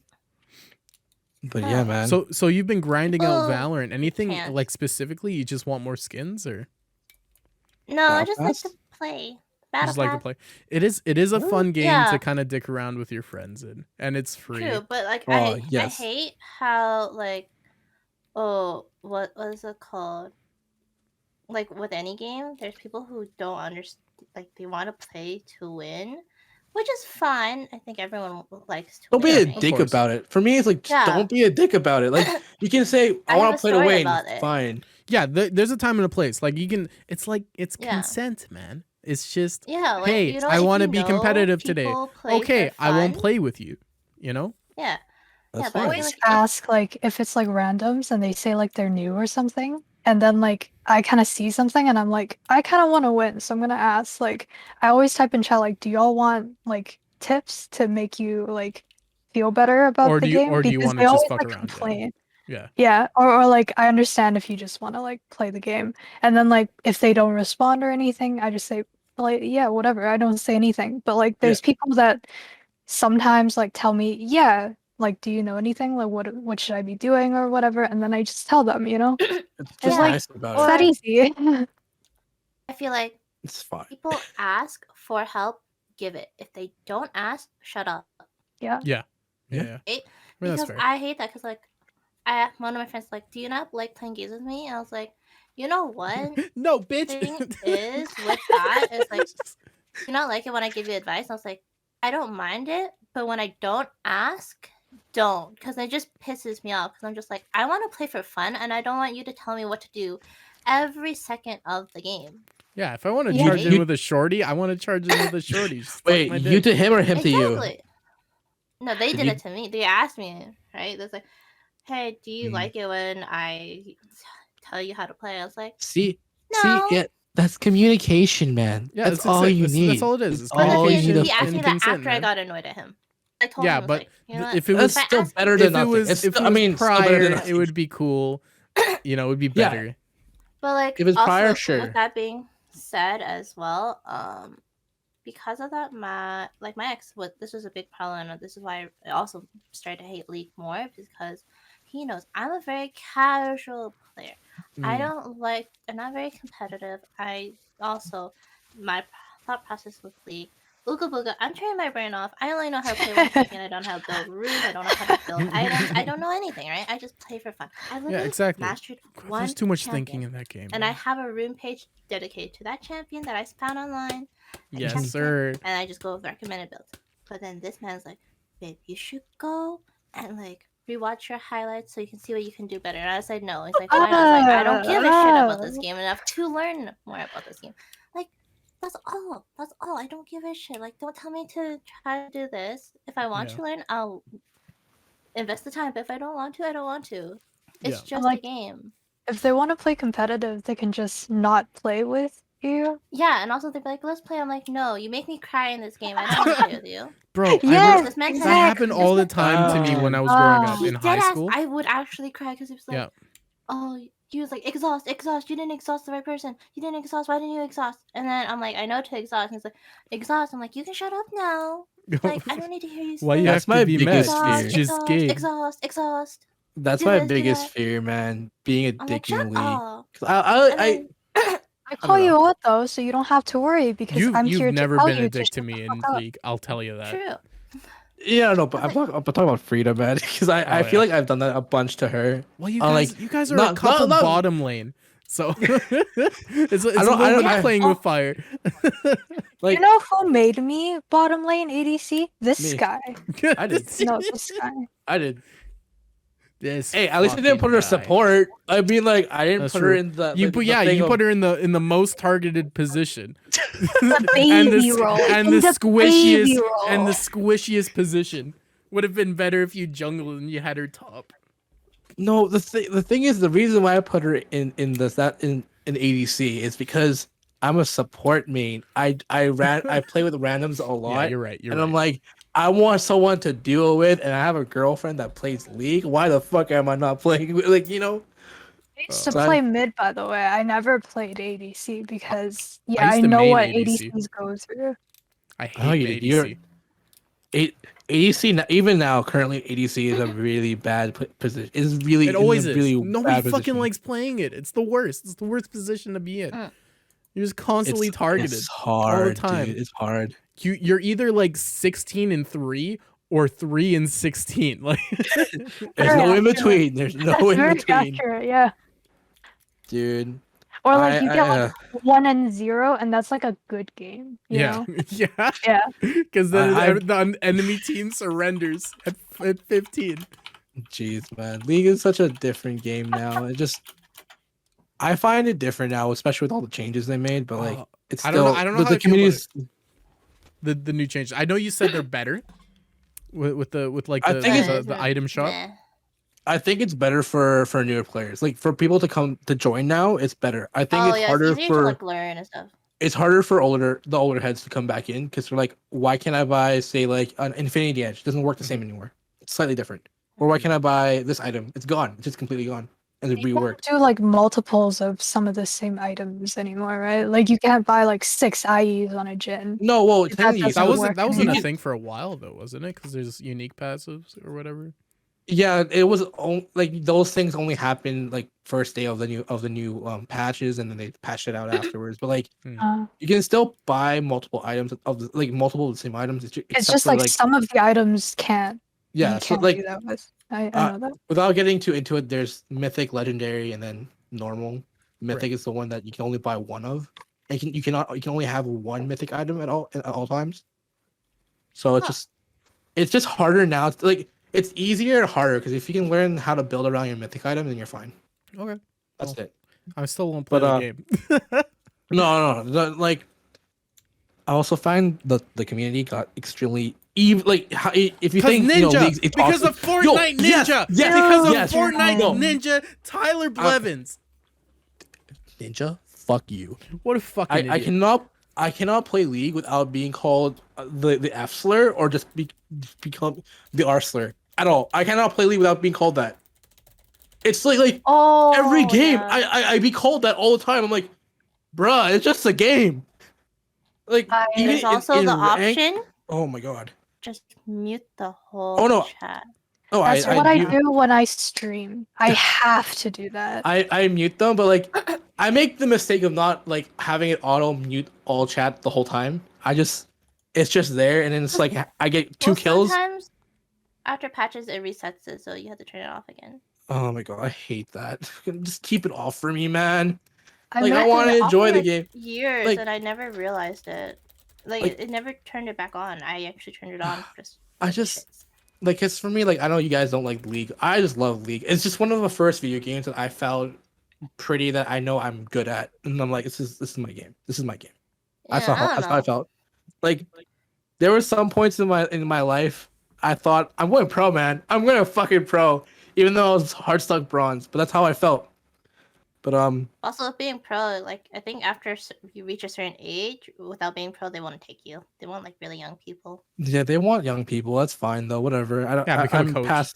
But yeah, Oh. man. So you've been grinding out Well, Valorant. Anything can't. like specifically? You just want more skins or? No, I Battle just like to Pass? play. You Battle just like to Pass. play. It is a fun game Yeah. to kind of dick around with your friends in, and it's free. True, but like Oh, I yes. hate how like what is it called? Like with any game, there's people who don't understand, like they want to play to win, which is fine. I think everyone likes to Don't be win, a right? dick course. about it. For me, it's like just Yeah. don't be a dick about it. Like you can say, I I have want a to play to story win. about it. Fine. Yeah, there's a time and a place. Like you can, it's like it's Yeah. consent, man. It's just, Yeah, like hey, you know, I if want to you be know competitive today. people play Okay, for I won't fun, play with you. You know? Yeah. That's Yeah, but I fine. feel Always like ask like if it's like randoms and they say like they're new or something, and then like I kind of see something and I'm like I kind of want to win, so I'm gonna ask. Like I always type in chat like, do y'all want like tips to make you like feel better about Or the do you game? or do you Because want to they just always fuck like around? complain. Yeah. Yeah, or like I understand if you just want to like play the game, and then like if they don't respond or anything, I just say like yeah, whatever. I don't say anything. But like there's people that sometimes like tell me, yeah, like do you know anything? Like what should I be doing or whatever? And then I just tell them, you know? It's It's just Yeah. like nice about it's it. that Or- easy. I feel like It's fine. people ask for help, give it. If they don't ask, shut up. Yeah. Yeah. Yeah. Yeah. It, I mean, that's because fair. I hate that. Because like, one of my friends like, do you not like playing games with me? And I was like, you know what? No, bitch. Thing is with that is like, you not like it when I give you advice. And I was like, I don't mind it, but when I don't ask, don't, because it just pisses me off. Because I'm just like, I want to play for fun, and I don't want you to tell me what to do every second of the game. Yeah, if I want to Yeah. charge in You- with a shorty, I want to charge in with a shorty. Just suck Wait, my you dick. to him or him to you? Exactly. No, they Did did you- it to me. They asked me, right? They're like, "Hey, do you Mm. like it when I tell you how to play?" I was like, See, "No." yeah, that's communication, man. Yeah, that's all you need. That's all it is. It's But the all thing you is, need he to asked fucking me that consent, after I man. got annoyed at him. I told Yeah, him, I was but like, you know what? if it That's was still ask- better than if it nothing. was It's if it still- was I mean, still better than prior, nothing. it would be cool. You know, it would be Yeah. better. But like, If it's also, prior, sure. with that being said, as well, because of that, my ex, this was a big problem, and this is why I also started to hate League more, because he knows I'm a very casual player. I don't like, I'm not very competitive. I also, my thought process with League, Ooga Booga, I'm turning my brain off. I only know how to play one champion. I don't know how to build rooms. I don't know how to build items. I don't know anything, right? I just play for fun. I literally exactly. mastered one There's too much champion, thinking in that game. and I man. have a room page dedicated to that champion that I found online. I Yes, checked it, sir. and I just go with recommended builds. But then this man's like, babe, you should go and like rewatch your highlights so you can see what you can do better. And I said no. He's like, why not? I was like, I don't give a shit about this game enough to learn more about this game. Like, that's all. That's all. I don't give a shit. Like, don't tell me to try to do this. If I want Yeah. to learn, I'll invest the time. But if I don't want to, I don't want to. It's Yeah. just Like- a game. If they want to play competitive, they can just not play with you. Yeah, and also they'd be like, let's play. I'm like, no, you make me cry in this game. I don't want to play with you. Bro, Yes, This man that said- happened all the this time to me when I was growing up Oh. in high Deadass, school. I would actually cry because he was like, Yeah. oh, he was like, exhaust. You didn't exhaust the right person. You didn't exhaust. Why didn't you exhaust? And then I'm like, I know to exhaust. And he's like, exhaust. I'm like, you can shut up now. Like, I don't need to hear you say Why you That's have my to be mad? biggest exhaust, fear. It's just game. exhaust. That's Do my this, do biggest that. fear, man. Being a I'm dick like, in shut League. up. 'Cause And I then, I call know. you out though, so you don't have to worry because I'm here You've to never tell been you a dick shut to the me in fuck up. League. I'll tell you that. true. yeah, no, but I was I'm talking about Frida, man. Because I feel like I've done that a bunch to her. Well, you I'm guys, like, you guys are not- a couple not- bottom lane, so it's a I little don't- bit I- playing with fire. Like, You know who made me bottom lane ADC? This Me. guy. I did. No, this guy. I did. This Hey, at least I didn't fucking put her guy. support. I mean, like, I didn't That's put her true. in the. You like, put the thing you of- put her in the most targeted position. The baby roll. and In the the squishiest baby roll. and the squishiest position. Would have been better if you jungled and you had her top. No, the thing is, the reason why I put her in ADC is because I'm a support main. I play with randoms a lot. Yeah, you're right. You're and right. I'm like, I want someone to deal with, and I have a girlfriend that plays League. Why the fuck am I not playing with, like, you know? I used to So play mid, by the way. I never played ADC because I yeah, used I to know main what ADC. ADCs go through. I Oh, hate you're- ADC. ADC even now currently ADC is a really bad position. It's really It always is. really Nobody bad fucking position. likes playing it. It's the worst. It's the worst position to be in. Mm. You're just constantly targeted It's hard, all the time. dude. It's hard. You're either like 16-3 or 3-16. Like There's no in accurate. between. There's no That's in very between, accurate, yeah. dude. Or like you I get like 1-0, and that's like a good game. You yeah, know? yeah, Yeah. because then I- the enemy team surrenders at 15. Jeez, man. League is such a different game now. I find it different now, especially with all the changes they made. But like, it's I still don't know. I don't know how the I feel about community's. The new changes. I know you said they're better with like I the think the item shop. Meh. I think it's better for newer players. Like for people to come to join now, it's better. I think Oh it's yeah, harder it's easier for to like learn and stuff. it's harder for the older heads to come back in because they're like, why can't I buy say like an Infinity Edge? It doesn't work the same anymore. It's slightly different. Or why can't I buy this item? It's gone. It's just completely gone. And it's You can't reworked. do like multiples of some of the same items anymore, right? Like you can't buy like 6 IEs on a gen. No, well, That technically, doesn't so- work That wasn't a You- thing for a while though, wasn't it? Because there's unique passives or whatever. yeah, it was like those things only happened like first day of the new patches, and then they patched it out afterwards. But like you can still buy multiple items multiple of the same items. It's except just for, like some of the items can't. yeah, You so can't like do that with. I uh, know that. without getting too into it, there's mythic, legendary, and then normal. Mythic is the one that you can only buy one of. And you can only have one mythic item at all times. So it's just harder now. It's like it's easier and harder because if you can learn how to build around your mythic item, then you're fine. Okay, That's Well, it. I still won't play But, the game. Like I also find the community got extremely even. Like how, if you think Ninja, leagues, it's because awesome. of Fortnite Ninja, yes, because of yes, Fortnite no. Ninja, Tyler Blevins. Ninja, fuck you. What a fucking I idiot. I cannot play League without being called the F slur or just become the R slur at all. I cannot play League without being called that. It's like Oh, every game yeah. I be called that all the time. I'm like, bruh, it's just a game. Like even There's also in the rank- option. Oh my god. Just mute the whole Oh, no. chat. Oh, That's what I do. do when I stream. I have to do that. I mute them, but like I make the mistake of not like having it auto mute all chat the whole time. It's just there, and then it's like I get 2 kills. Sometimes after patches it resets it, so you have to turn it off again. Oh my god, I hate that. Just keep it off for me, man. I Like, I meant- wanna It off enjoy for the game. Years, Like- and I never realized it. Like, Like- it never turned it back on. I actually turned it on just. I for just shits. like it's for me. Like I know you guys don't like League. I just love League. It's just one of the first video games that I found pretty that I know I'm good at, and I'm like, this is my game. This is my game. Yeah, That's how I don't I know. felt. Like there were some points in my life I thought I'm going pro, man. I'm going to fucking pro, even though I was hard stuck bronze. But that's how I felt. But Also, being pro, like I think after you reach a certain age, without being pro, they won't take you. They want like really young people. yeah, they want young people. That's fine though. Whatever. I don't. Yeah, become a I'm coach. past.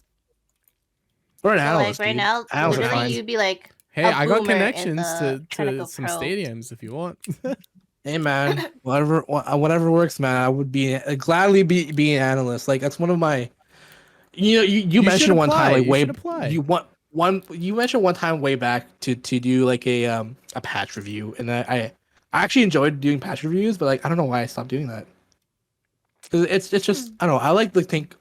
Or an So, analyst. like right dude. now, Analysts are literally, fine. you'd be like, Hey, a I got boomer in connections the trying to to go some pro. stadiums if you want. Hey man, whatever works, man. I would gladly be an analyst. Like that's one of my. You should mentioned one apply. time like You way should apply. you mentioned one time way back to do like a patch review, and I actually enjoyed doing patch reviews, but like I don't know why I stopped doing that. 'Cause it's just I don't know. I like to think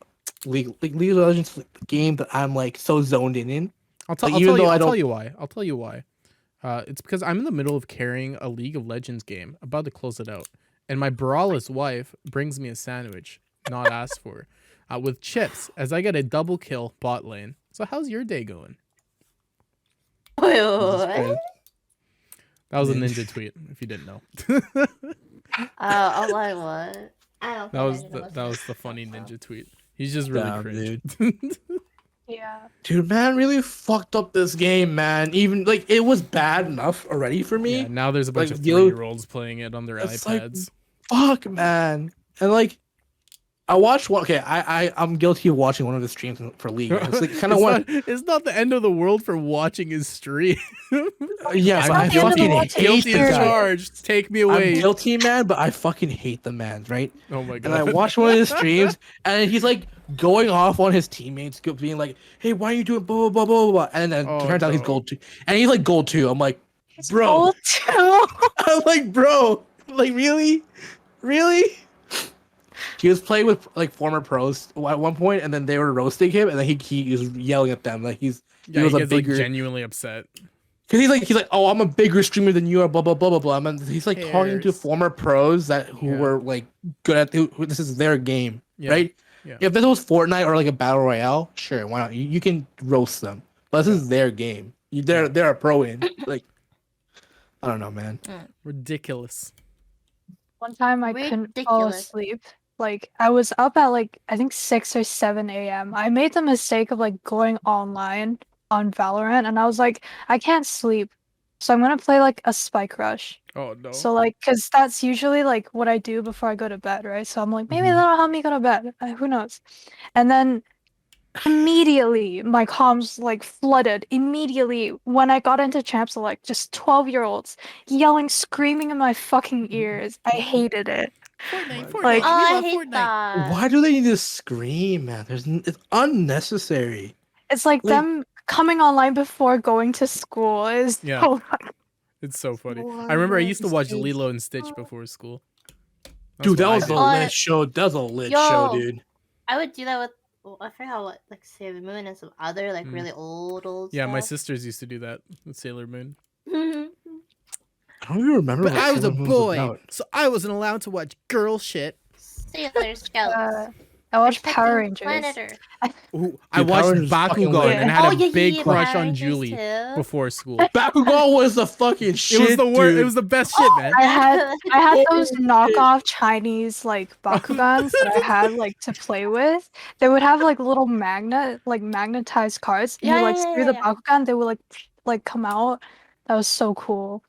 League of Legends is like the game that I'm like so zoned in. I'll Like, even though I I'll don't- tell you why. I'll tell you why. It's because I'm in the middle of carrying a League of Legends game, about to close it out, and my braless wife brings me a sandwich, not asked for, with chips, as I get a double kill bot lane. So how's your day going? Wait, Jesus what? Christ. That was a Man. ninja tweet, if you didn't know. I'm like, what? I don't. That was think I know that was the funny ninja tweet. He's just really Damn, cringe. Yeah. Dude, man, really fucked up this game, man. Even like it was bad enough already for me. Yeah, now there's a bunch like, of you- 3-year-olds playing it on their It's like- iPads. Fuck, man. And like, I watched one. Okay, I'm guilty of watching one of the streams for League. It's like kind of one. It's not the end of the world for watching his stream. Yeah, It's but not I the end of the fucking world hate to Guilty the as hear guy. charged. Take me I'm away. guilty, man, but I fucking hate the man, right? Oh my And I god. watched one of his streams, and he's like going off on his teammates, being like, "Hey, why are you doing blah blah blah blah blah?" And then Oh, turns out he's no. gold 2, and he's like gold 2. I'm like, Bro. Old too. I'm like, bro, like really? He was playing with like former pros at one point, and then they were roasting him, and then he was yelling at them like he Yeah, was he a gets bigger, like genuinely upset. because he's like, oh, I'm a bigger streamer than you are, blah blah blah blah blah. And he's like talking to Cares. former pros who Yeah. were like good at who this is their game, Yeah. right? Yeah. If this was Fortnite or like a battle royale, sure, why not? You can roast them, but this is their game. They're a pro in like, I don't know, man. Ridiculous. One time I couldn't fall Ridiculous. asleep. Like I was up at like I think 6 or 7 a.m. I made the mistake of like going online on Valorant and I was like, I can't sleep. So I'm gonna play like a Spike Rush. Oh no. So like, cause that's usually like what I do before I go to bed, right? So I'm like, maybe Mhm. that'll help me go to bed. Who knows? And then immediately my comms like flooded. Immediately when I got into Champ Select, just 12-year-olds yelling, screaming in my fucking ears. I hated it. Fortnite, Like- Oh, we I love hate Fortnite. that. Why do they need to scream, man? It's unnecessary. It's like Like- them coming online before going to school is Yeah. so It's so funny. Lord, I remember I used to watch Stitch. Lilo&Stitch before school. That's Dude, what that I was did. a Oh, lit show. That was a lit show, Yo. dude. I would do that with I forgot what like Sailor Moon and some other like Mm. really old Yeah, my stuff. sisters used to do that with Sailor Moon. I don't even remember what Sailor Moon was about. so I wasn't allowed to watch girl shit. Sailor Scouts. I watched Protecting Power Rangers. Planet Earth. Ooh, I Dude, watched Power Rangers fucking Bakugan lit. and had Oh, a yeah, big yeah, crush Power on Rangers Julie too. before school. Bakugan was the fucking shit. It was the worst. Dude. It was the best shit, man. I had those Oh, knockoff Chinese like Bakugans that I had like to play with. They would have like little magnetized cards. Yeah, You like yeah, through yeah, the yeah. Bakugan, they would like come out. That was so cool.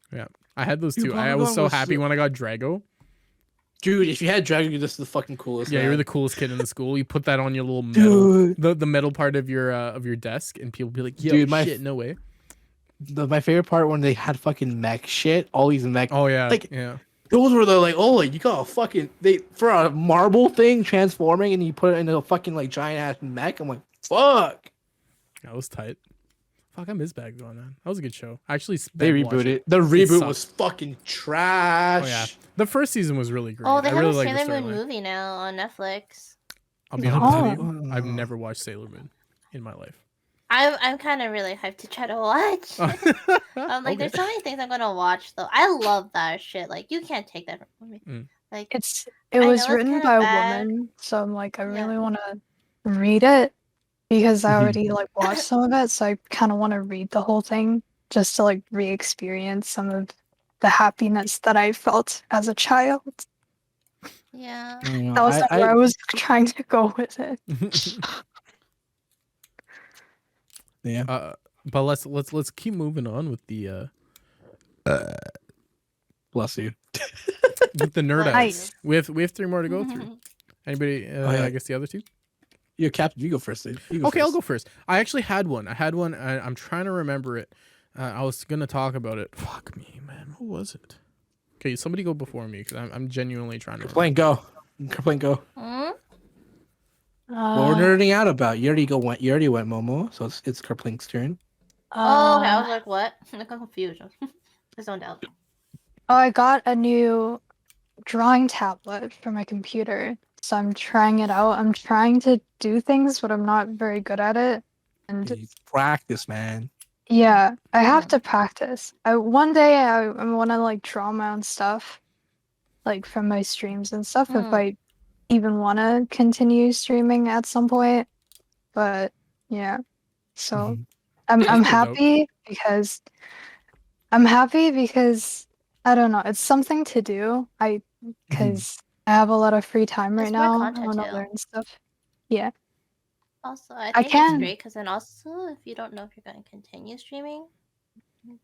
I had those Dude, too. I was Bakugan so was happy so- when I got Drago. Dude, if you had Dragon, you're just the fucking coolest. Yeah, man. you were the coolest kid in the school. You put that on your little metal, Dude. the metal part of your desk, and people be like, "Yo, Dude, my shit, no way." My favorite part when they had fucking mech shit. All these mech. Oh yeah, Like- yeah. Those were the like, oh, like, you got a fucking for a marble thing transforming, and you put it in a fucking like giant ass mech. I'm like, fuck. That was tight. Fuck, I miss Bakugan, man. That was a good show. I actually They spent watching- rebooted. The reboot sucked. was fucking trash. Oh yeah, the first season was really great. Oh, they I have really a like the Sailor Moon storyline. movie now on Netflix. I'll be Oh. honest with you. I've never watched Sailor Moon in my life. I'm kind of really hyped to try to watch. Like, Okay. there's so many things I'm gonna watch though. I love that shit. Like, you can't take that from me. Mm. Like, It I was know it's written kinda by a bad. woman, so I'm like, I Yeah. really want to read it because I Mhm. already like watched some of it, so I kind of want to read the whole thing just to like re-experience some of the happiness that I felt as a child. yeah. Mm, That was like where I was trying to go with it. yeah. But let's keep moving on with the Bless you. nerd outs. Nice. We have 3 more to go through. Anybody? Oh, yeah. I guess the other 2. You're Captain. You go first, dude. You go Okay, first. I'll go first. I actually had one. I'm trying to remember it. I was gonna talk about it. Fuck me, man. What was it? Okay, somebody go before me because I'm genuinely trying to. Kerplink, go. Kerplink, go. Hmm? What we're nerding out about? You already went, Momo. So it's Kerplink's turn. Oh, okay. I was like, what? I'm confused. I zoned out. I got a new drawing tablet for my computer, so I'm trying it out. I'm trying to do things, but I'm not very good at it. And You practice, man. yeah, I have to practice. One day I want to like draw my own stuff, like from my streams and stuff, if Hmm. I even want to continue streaming at some point. But yeah, so Mhm. I'm That's pretty dope. happy because I don't know, it's something to do. Because I have a lot of free time right It's more now. I content want to too. learn stuff. Yeah. Also, I I think can. it's great because then also, if you don't know if you're going to continue streaming,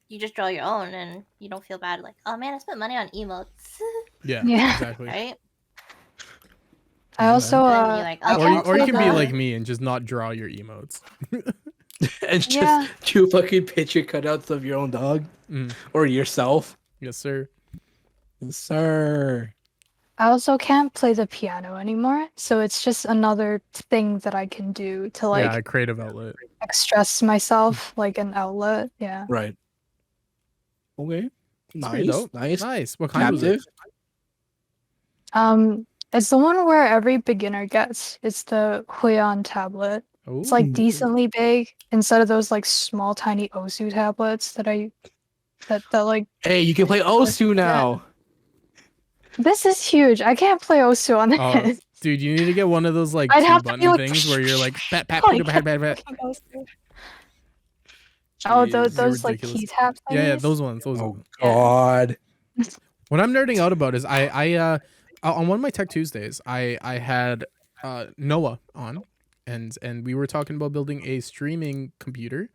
you just draw your own and you don't feel bad. Like, oh man, I spent money on emotes, Yeah, Yeah. exactly. right? I Yeah, also And then you're like, I oh, Or you, can't or you play can be the- like me and just not draw your emotes. And just Yeah. two fucking picture cutouts of your own dog Mm. or yourself. Yes, sir. Yes, sir. I also can't play the piano anymore, so it's just another thing that I can do to like Yeah, a creative outlet. express myself, like an outlet. Yeah. Right. Okay. It's pretty Nice. dope. Nice. Nice. What kind was it? Um, it's the one where every beginner gets. It's the Huion tablet. It's like Ooh. decently big instead of those like small tiny Osu tablets that like Hey, you can play Osu now. this is huge. I can't play Osu on Oh, this. dude, you need to get one of those like I'd have to be two-button like things where you're like pat pat like, pat pat pat. fucking Osu. Oh, Jeez, you're those like ridiculous. key tap things. Yeah, those ones. Those Oh ones. God. What I'm nerding out about is I on one of my Tech Tuesdays I had Noah on and we were talking about building a streaming computer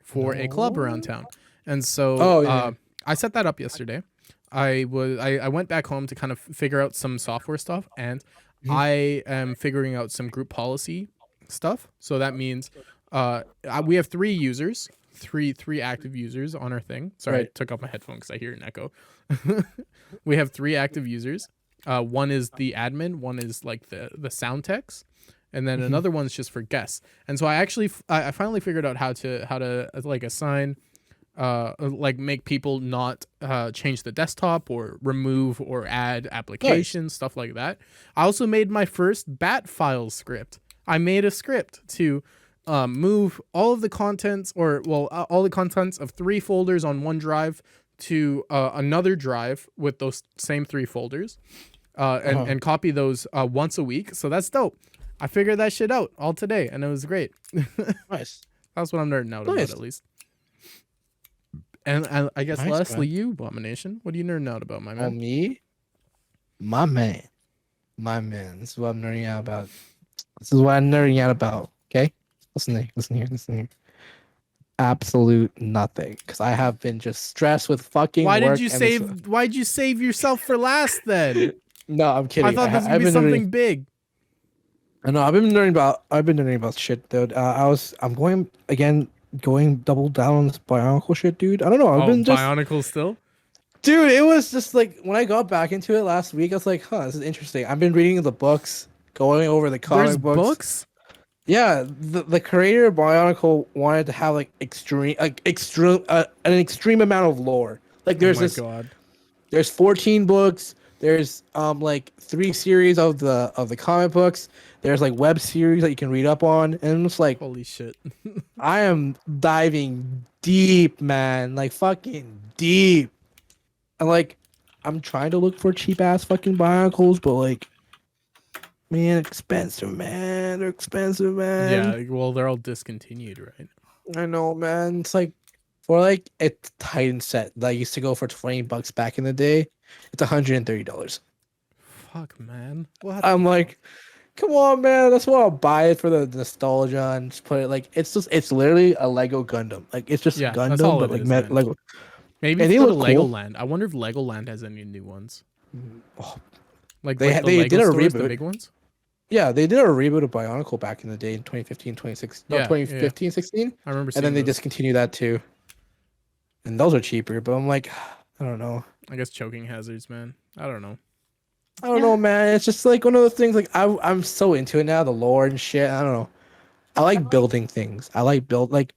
for a club around town. And so I set that up yesterday. I went back home to kind of figure out some software stuff, and I am figuring out some group policy stuff. So that means we have three users, three active users on our thing. Sorry, I took off my headphone because I hear an echo. We have three active users. One is the admin, one is like the sound techs, and then another one's just for guests. And so I finally figured out how to like assign like make people not change the desktop or remove or add applications, stuff like that. I also made my first bat file script. I made a script to move all of the contents all the contents of 3 folders on one drive to another drive with those same 3 folders and copy those once a week. So that's dope. I figured that shit out all today and it was great. Nice. That's what I'm nerding out about at least. And I guess lastly, you, Abomination, what are you nerding out about, my man? Oh, me? My man. This is what I'm nerding out about. Okay? Listen here. Absolute nothing. Because I have been just stressed with fucking Why'd work. you save yourself for last then? No, I'm kidding. I thought this would be something big. I know, I've been nerding about shit, dude. I'm going double down on this Bionicle shit, dude. I don't know. I've been just Bionicle still? Dude, it was just like when I got back into it last week, I was like, this is interesting. I've been reading the books, going over the comic books. Yeah, the creator of Bionicle wanted to have like an extreme amount of lore. Like there's 14 books, there's like 3 series of the comic books. There's like web series that you can read up on, and it's like, holy shit. I am diving deep, man, like fucking deep. And like, I'm trying to look for cheap ass fucking Bionicles, but like, man, expensive, man. They're expensive, man. Yeah, well, they're all discontinued, right? I know, man. It's like for like a Titan set that used to go for $20 back in the day, it's $130. Fuck, man. What? I'm like, come on, man. That's why I'll buy it for the nostalgia and just put it like it's literally a Lego Gundam. Like it's just Gundam, but like Lego. Maybe if you go to Legoland. I wonder if Legoland has any new ones. Oh, like they Lego did a stores, reboot. The big ones. Yeah, they did a reboot of Bionicle back in the day in 2015, 2016. 16. I remember. And then they discontinued that too. And those are cheaper, but I'm like, I don't know. I guess choking hazards, man. I don't know. I don't know, man. It's just like one of those things. Like I'm so into it now, the lore and shit. I don't know. I like building things. I like like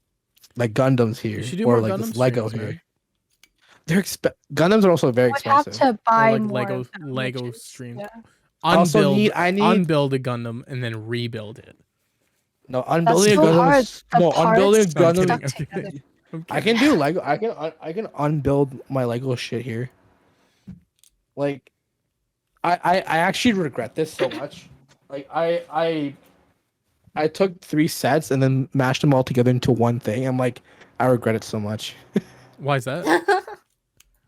Gundams here, or like this Lego here. Man. They're Gundams are also very expensive. Have to buy like more Lego stream. Yeah. Unbuild a Gundam and then rebuild it. No, unbuilding a Gundam. No, unbuilding a Gundam. I can do Lego. I can unbuild my Lego shit here. Like, I actually regret this so much. Like I took 3 sets and then mashed them all together into one thing. I'm like, I regret it so much. Why is that?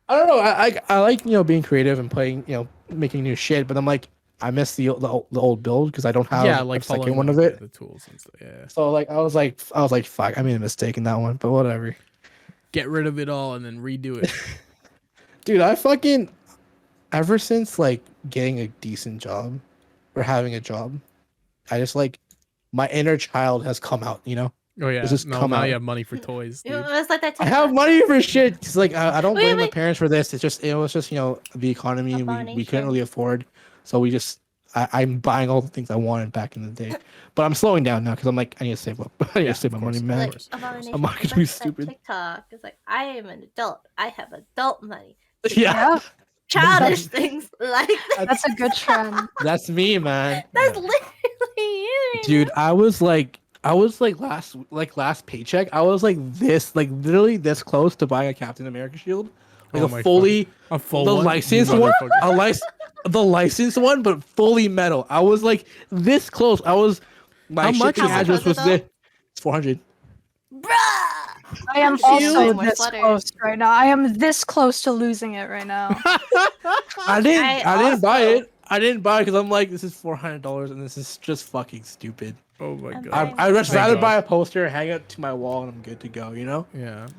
I don't know. I like being creative and playing making new shit, but I'm like, I miss the old build because I don't have a second one of it. The tools and stuff. Yeah. So like I was like fuck, I made a mistake in that one, but whatever. Get rid of it all and then redo it. Dude, I fucking ever since like getting a decent job or having a job, I just like my inner child has come out, Oh yeah, now you have money for toys. Dude. It was like that. I have money for shit. Cause like I don't blame my parents for this. It's just it was just the economy we couldn't really afford, so we just I'm buying all the things I wanted back in the day. But I'm slowing down now because I'm like, I need to save up. I need to save my money, man. Like course. Abomination. I'm not it's gonna be like that stupid. TikTok. It's like I am an adult. I have adult money. Yeah, Yeah, Childish things like that. that's a good trend. that's me, man. That's Yeah. literally you, right Dude, now. I was like last paycheck, I was like this, like literally this close to buying a Captain America shield, like Oh a my fully A full the one? You licensed one, motherfucker. the licensed one, but fully metal. I was like this close. I was my How much shipping is it? address was How much was it, there. It's 400. Bruh! I am have to be Shield? buying also more this sweaters. close right now. I am this close to losing it right now. I didn't buy also- it. I didn't buy it because I'm like, this is $400 and this is just fucking stupid. Oh my I'm god. buying I'd just Thank rather God. buy a poster, hang it to my wall, and I'm good to go. You know.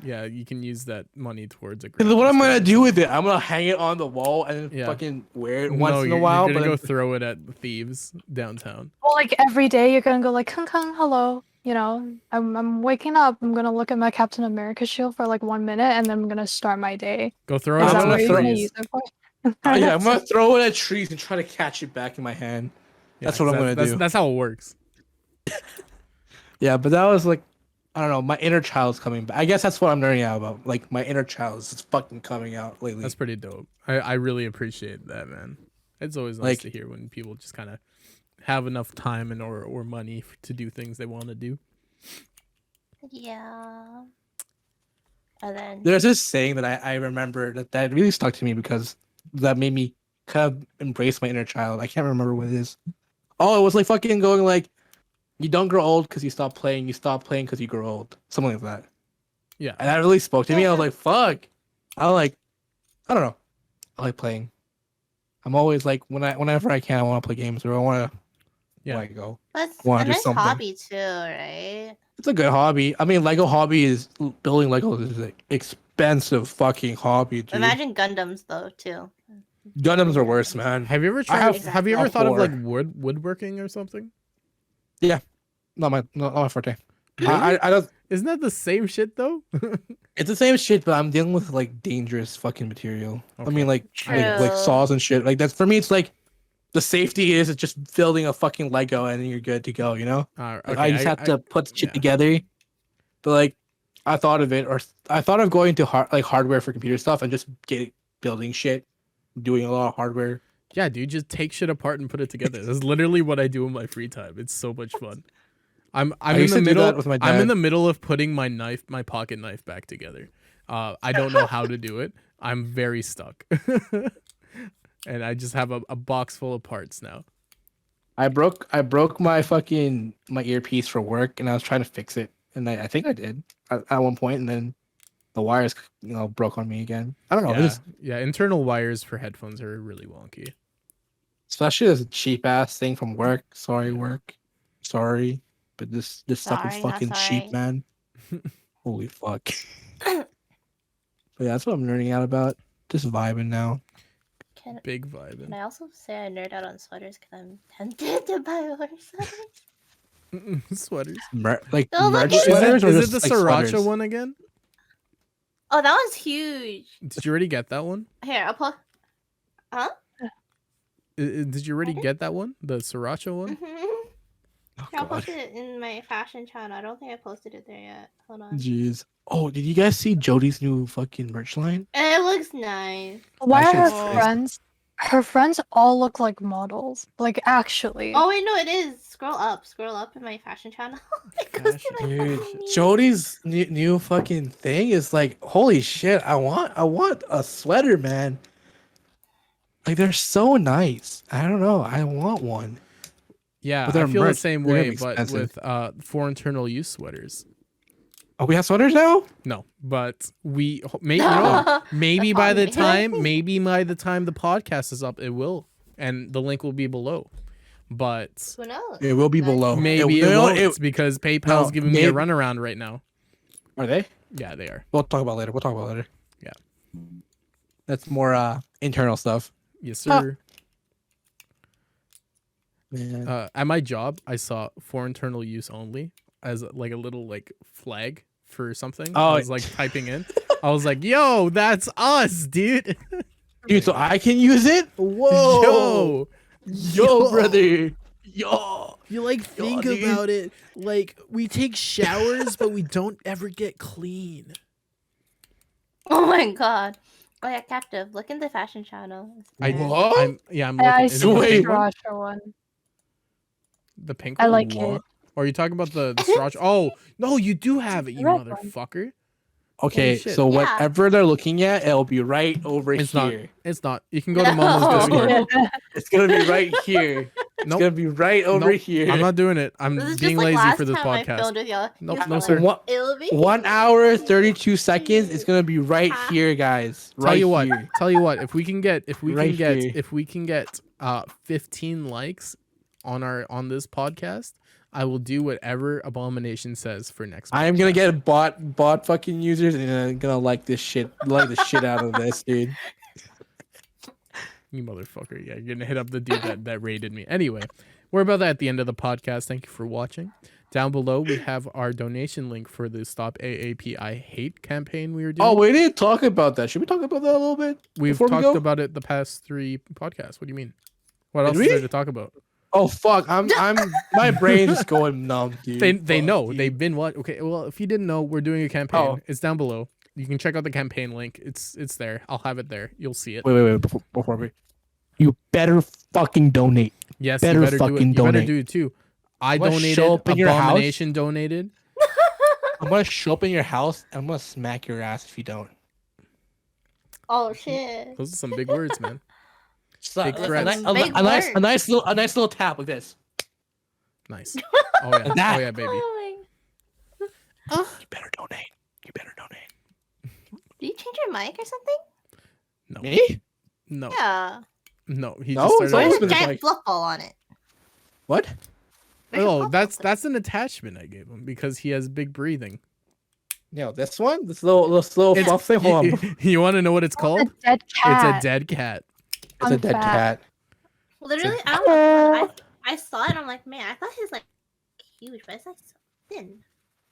Yeah, you can use that money towards a. Because what I'm gonna graphics do design. with it, I'm gonna hang it on the wall and then Yeah. fucking wear it No, once in a you're while. gonna But go then, throw it at thieves downtown. Well, like every day you're gonna go like, "Kung Kung, hello." You know, I'm waking up. I'm gonna look at my Captain America shield for like 1 minute, and then I'm gonna start my day. Go throw it Is I'm at that gonna what some you're gonna throw- use trees. it for? yeah, I'm gonna throw it at trees and try to catch it back in my hand. That's what I'm gonna do. That's how it works. Yeah, but that was like, I don't know, my inner child's coming back. I guess that's what I'm learning out about. Like my inner child is fucking coming out lately. That's pretty dope. I really appreciate that, man. It's always nice Like- to hear when people just kind of have enough time and or money to do things they want to do. Yeah. And then There's this saying that I remember that really stuck to me because that made me kind of embrace my inner child. I can't remember what it is. Oh, it was like fucking going like, you don't grow old because you stop playing. You stop playing because you grow old. Something like that. Yeah. And that really spoke to me. I was like, fuck. I don't know. I like playing. I'm always like, whenever I can, I want to play games or I want to Yeah. go. that's wanna a do nice something. hobby too, right? It's a good hobby. I mean, Lego hobby is building Legos is an expensive fucking hobby, dude. Imagine Gundams though too. Gundams are worse, man. Have you ever I tried? have Have you ever a thought of four. like woodworking or something? Not my forte. Really? I don't. Isn't that the same shit though? It's the same shit, but I'm dealing with like dangerous fucking material. I Okay. mean, like True. saws and shit. Like that's for me. It's like the safety is just building a fucking Lego and then you're good to go. You know. Like, Okay, I just have to put shit yeah. together. But like, I thought of it, or I thought of going to hardware for computer stuff and just building shit, doing a lot of hardware. Yeah, dude, just take shit apart and put it together. That's literally what I do in my free time. It's so much fun. I'm in used the to do middle. that with my I'm in dad. the middle of putting my pocket knife back together. I don't know how to do it. I'm very stuck, and I just have a box full of parts now. I broke my earpiece for work, and I was trying to fix it, and I think I did at one point, and then the wires broke on me again. I don't know. Yeah, It's yeah. Internal wires for headphones are really wonky. especially this cheap ass thing from work. Sorry, work. Sorry, but this stuff is Sorry, not fucking cheap, sorry. man. Holy fuck. But yeah, that's what I'm learning out about. Just vibing now. Can Big vibe. Can I also say I nerd out on sweaters because I'm tempted to buy more sweaters? Sweaters. Like No, look merch at- sweaters or Is just it the like sriracha sweaters? one again? Oh, that one's huge. Did you already get that one? Here, I'll pull. Huh? Did you already Pardon? get that one? The sriracha one? Mm-hmm. Oh, I'll God. post it in my fashion channel. I don't think I posted it there yet. Hold on. Jeez. Oh, did you guys see Jody's new fucking merch line? It looks nice. Why That are her shit's nice. friends? Her friends all look like models. Like actually. Oh wait, no, it is. Scroll up in my fashion channel. It goes to my Dude, fucking knee. Jody's new fucking thing is like, holy shit! I want a sweater, man. Like they're so nice. I don't know. I want one. Yeah, But I they're feel the merch. same They're gonna way, be but expensive. with for internal use sweaters. Oh, we have sweaters now. No, but maybe maybe by the time the podcast is up, it will, and the link will be below. But Who knows? It will be Like, below. maybe it you know won't. what? It's because PayPal's no, giving me a maybe- runaround right now. Are they? Yeah, they are. We'll talk about it later. Yeah. That's more internal stuff. Yes, Oh. sir. Man. At my job, I saw for internal use only as like a little like flag for something. Oh. I was like typing in. I was like, "Yo, that's us, dude." Dude, so I can use it? Whoa. Yo, Yo, brother. Yo. You like think dude. about it, like we take showers, but we don't ever get clean. Oh my god. Oh yeah, captive. Look in the fashion channel. I What? I'm looking. I Is it see the the Wait. pink one? Sriracha one. The pink I one? like What? it. Or are you talking about the sriracha? Oh no, you do have it, you red one. motherfucker. Okay, shit. so Yeah. whatever they're looking at, it'll be right over It's not. here. It's not. You can go to Momo's No. Discord. It's gonna be right here. It's Nope. gonna be right over Nope. here. I'm not doing it. I'm This is being just like lazy last for this time I podcast. filmed with y'all. Nope, He was no, like, sir. What? It'll be 1 hour 32 seconds. It's gonna be right here, guys. Tell Right you what. here. Tell you what. If we can get Right here. 15 likes on this podcast, I will do whatever Abomination says for next. I am gonna podcast. get bot fucking users and I'm gonna like the shit out of this, dude. You motherfucker. Yeah, you're gonna hit up the dude that raided me. Anyway, we're about at the end of the podcast. Thank you for watching. Down below, we have our donation link for the Stop AAPI Hate campaign we were doing. Oh, we didn't talk about that. Should we talk about that a little bit? We've before we talked go? about it the past 3 podcasts. What do you mean? What else Did is there we? to talk about? Oh fuck! I'm my brain's just going numb, dude. They Fuck, know. dude. They've been what? Okay, well, if you didn't know, we're doing a campaign. Oh. It's down below. You can check out the campaign link. It's there. I'll have it there. You'll see it. Wait. Before we, you better fucking donate. Yes, better you better do it. fucking You better donate. do it too. I I'm gonna donated. show up in your house. Abomination donated. I'm gonna show up in your house and I'm gonna smack your ass if you don't. Oh shit. Those are some big words, man. So, Big a, threats. ni- a, Big a nice, a words. nice little tap like this. Nice. Oh yeah. That- Oh yeah, baby. Oh my. You better donate. You better donate. Do you change your mic or something? No. Me? No. Yeah. No. He No, just it's started. always There's a been giant like- fluff ball on it. What? There's a Oh, fluff that's ball. that's an attachment I gave him because he has big breathing. No, this one. This little It's- fluff thing. Hold on. You want to know what it's A called? dead cat. It's a dead cat. It's a Fun dead fact. cat. Literally, I don't know. I saw it. I'm like, man, I thought he was like huge, but it's like so thin.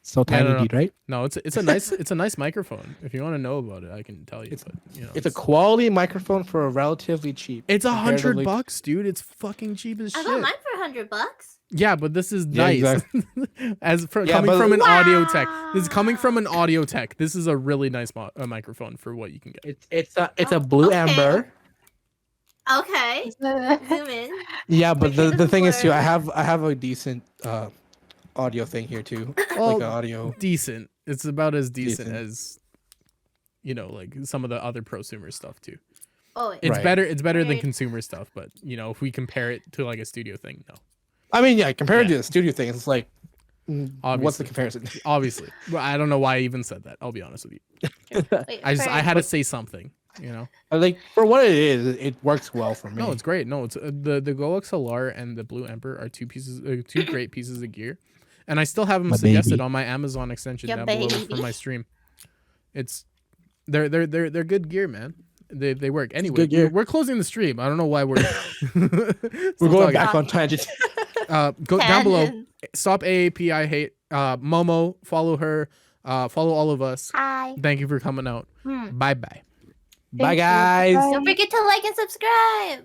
So tiny, no. dude, right? No, it's a nice microphone. If you want to know about it, I can tell you. It's- but, you know, It's a quality microphone for a relatively cheap. It's comparatively- $100, dude. It's fucking cheap as I shit. got mine for $100. Yeah, but this is Yeah, nice. Yeah, Coming but- from an audio tech. This is coming Wow. from an audio tech. This is a really nice microphone for what you can get. It's a Oh, blue okay. amber. Okay. Zoom in. Yeah, but the Okay, thing is too, I word. have a decent audio thing here too, Well, like an audio. decent. It's about as decent Decent. as like some of the other prosumer stuff too. Oh, wait. It's Right. better. It's better than Right. consumer stuff, but if we compare it to like a studio thing, no. I mean, yeah, compared Yeah. to the studio thing, it's like, what's Obviously. the comparison? Obviously, well, I don't know why I even said that. I'll be honest with you. Wait, I had to for- say something. Like for what it is, it works well for me. No, it's great. No, it's the Go XLR and the Blue Emperor are two great pieces of gear, and I still have them My suggested baby. on my Amazon extension Your down below for baby. my stream. They're good gear, man. They work. Anyway, good gear. we're closing the stream. I don't know why we're We're still going talking. back on tangent. Go down below. Tangent. Stop AAPI Hate. Momo, follow her. Follow all of us. Hi. Thank you for coming out. Hmm. Bye bye. Bye, you. guys. Bye. Don't forget to like and subscribe.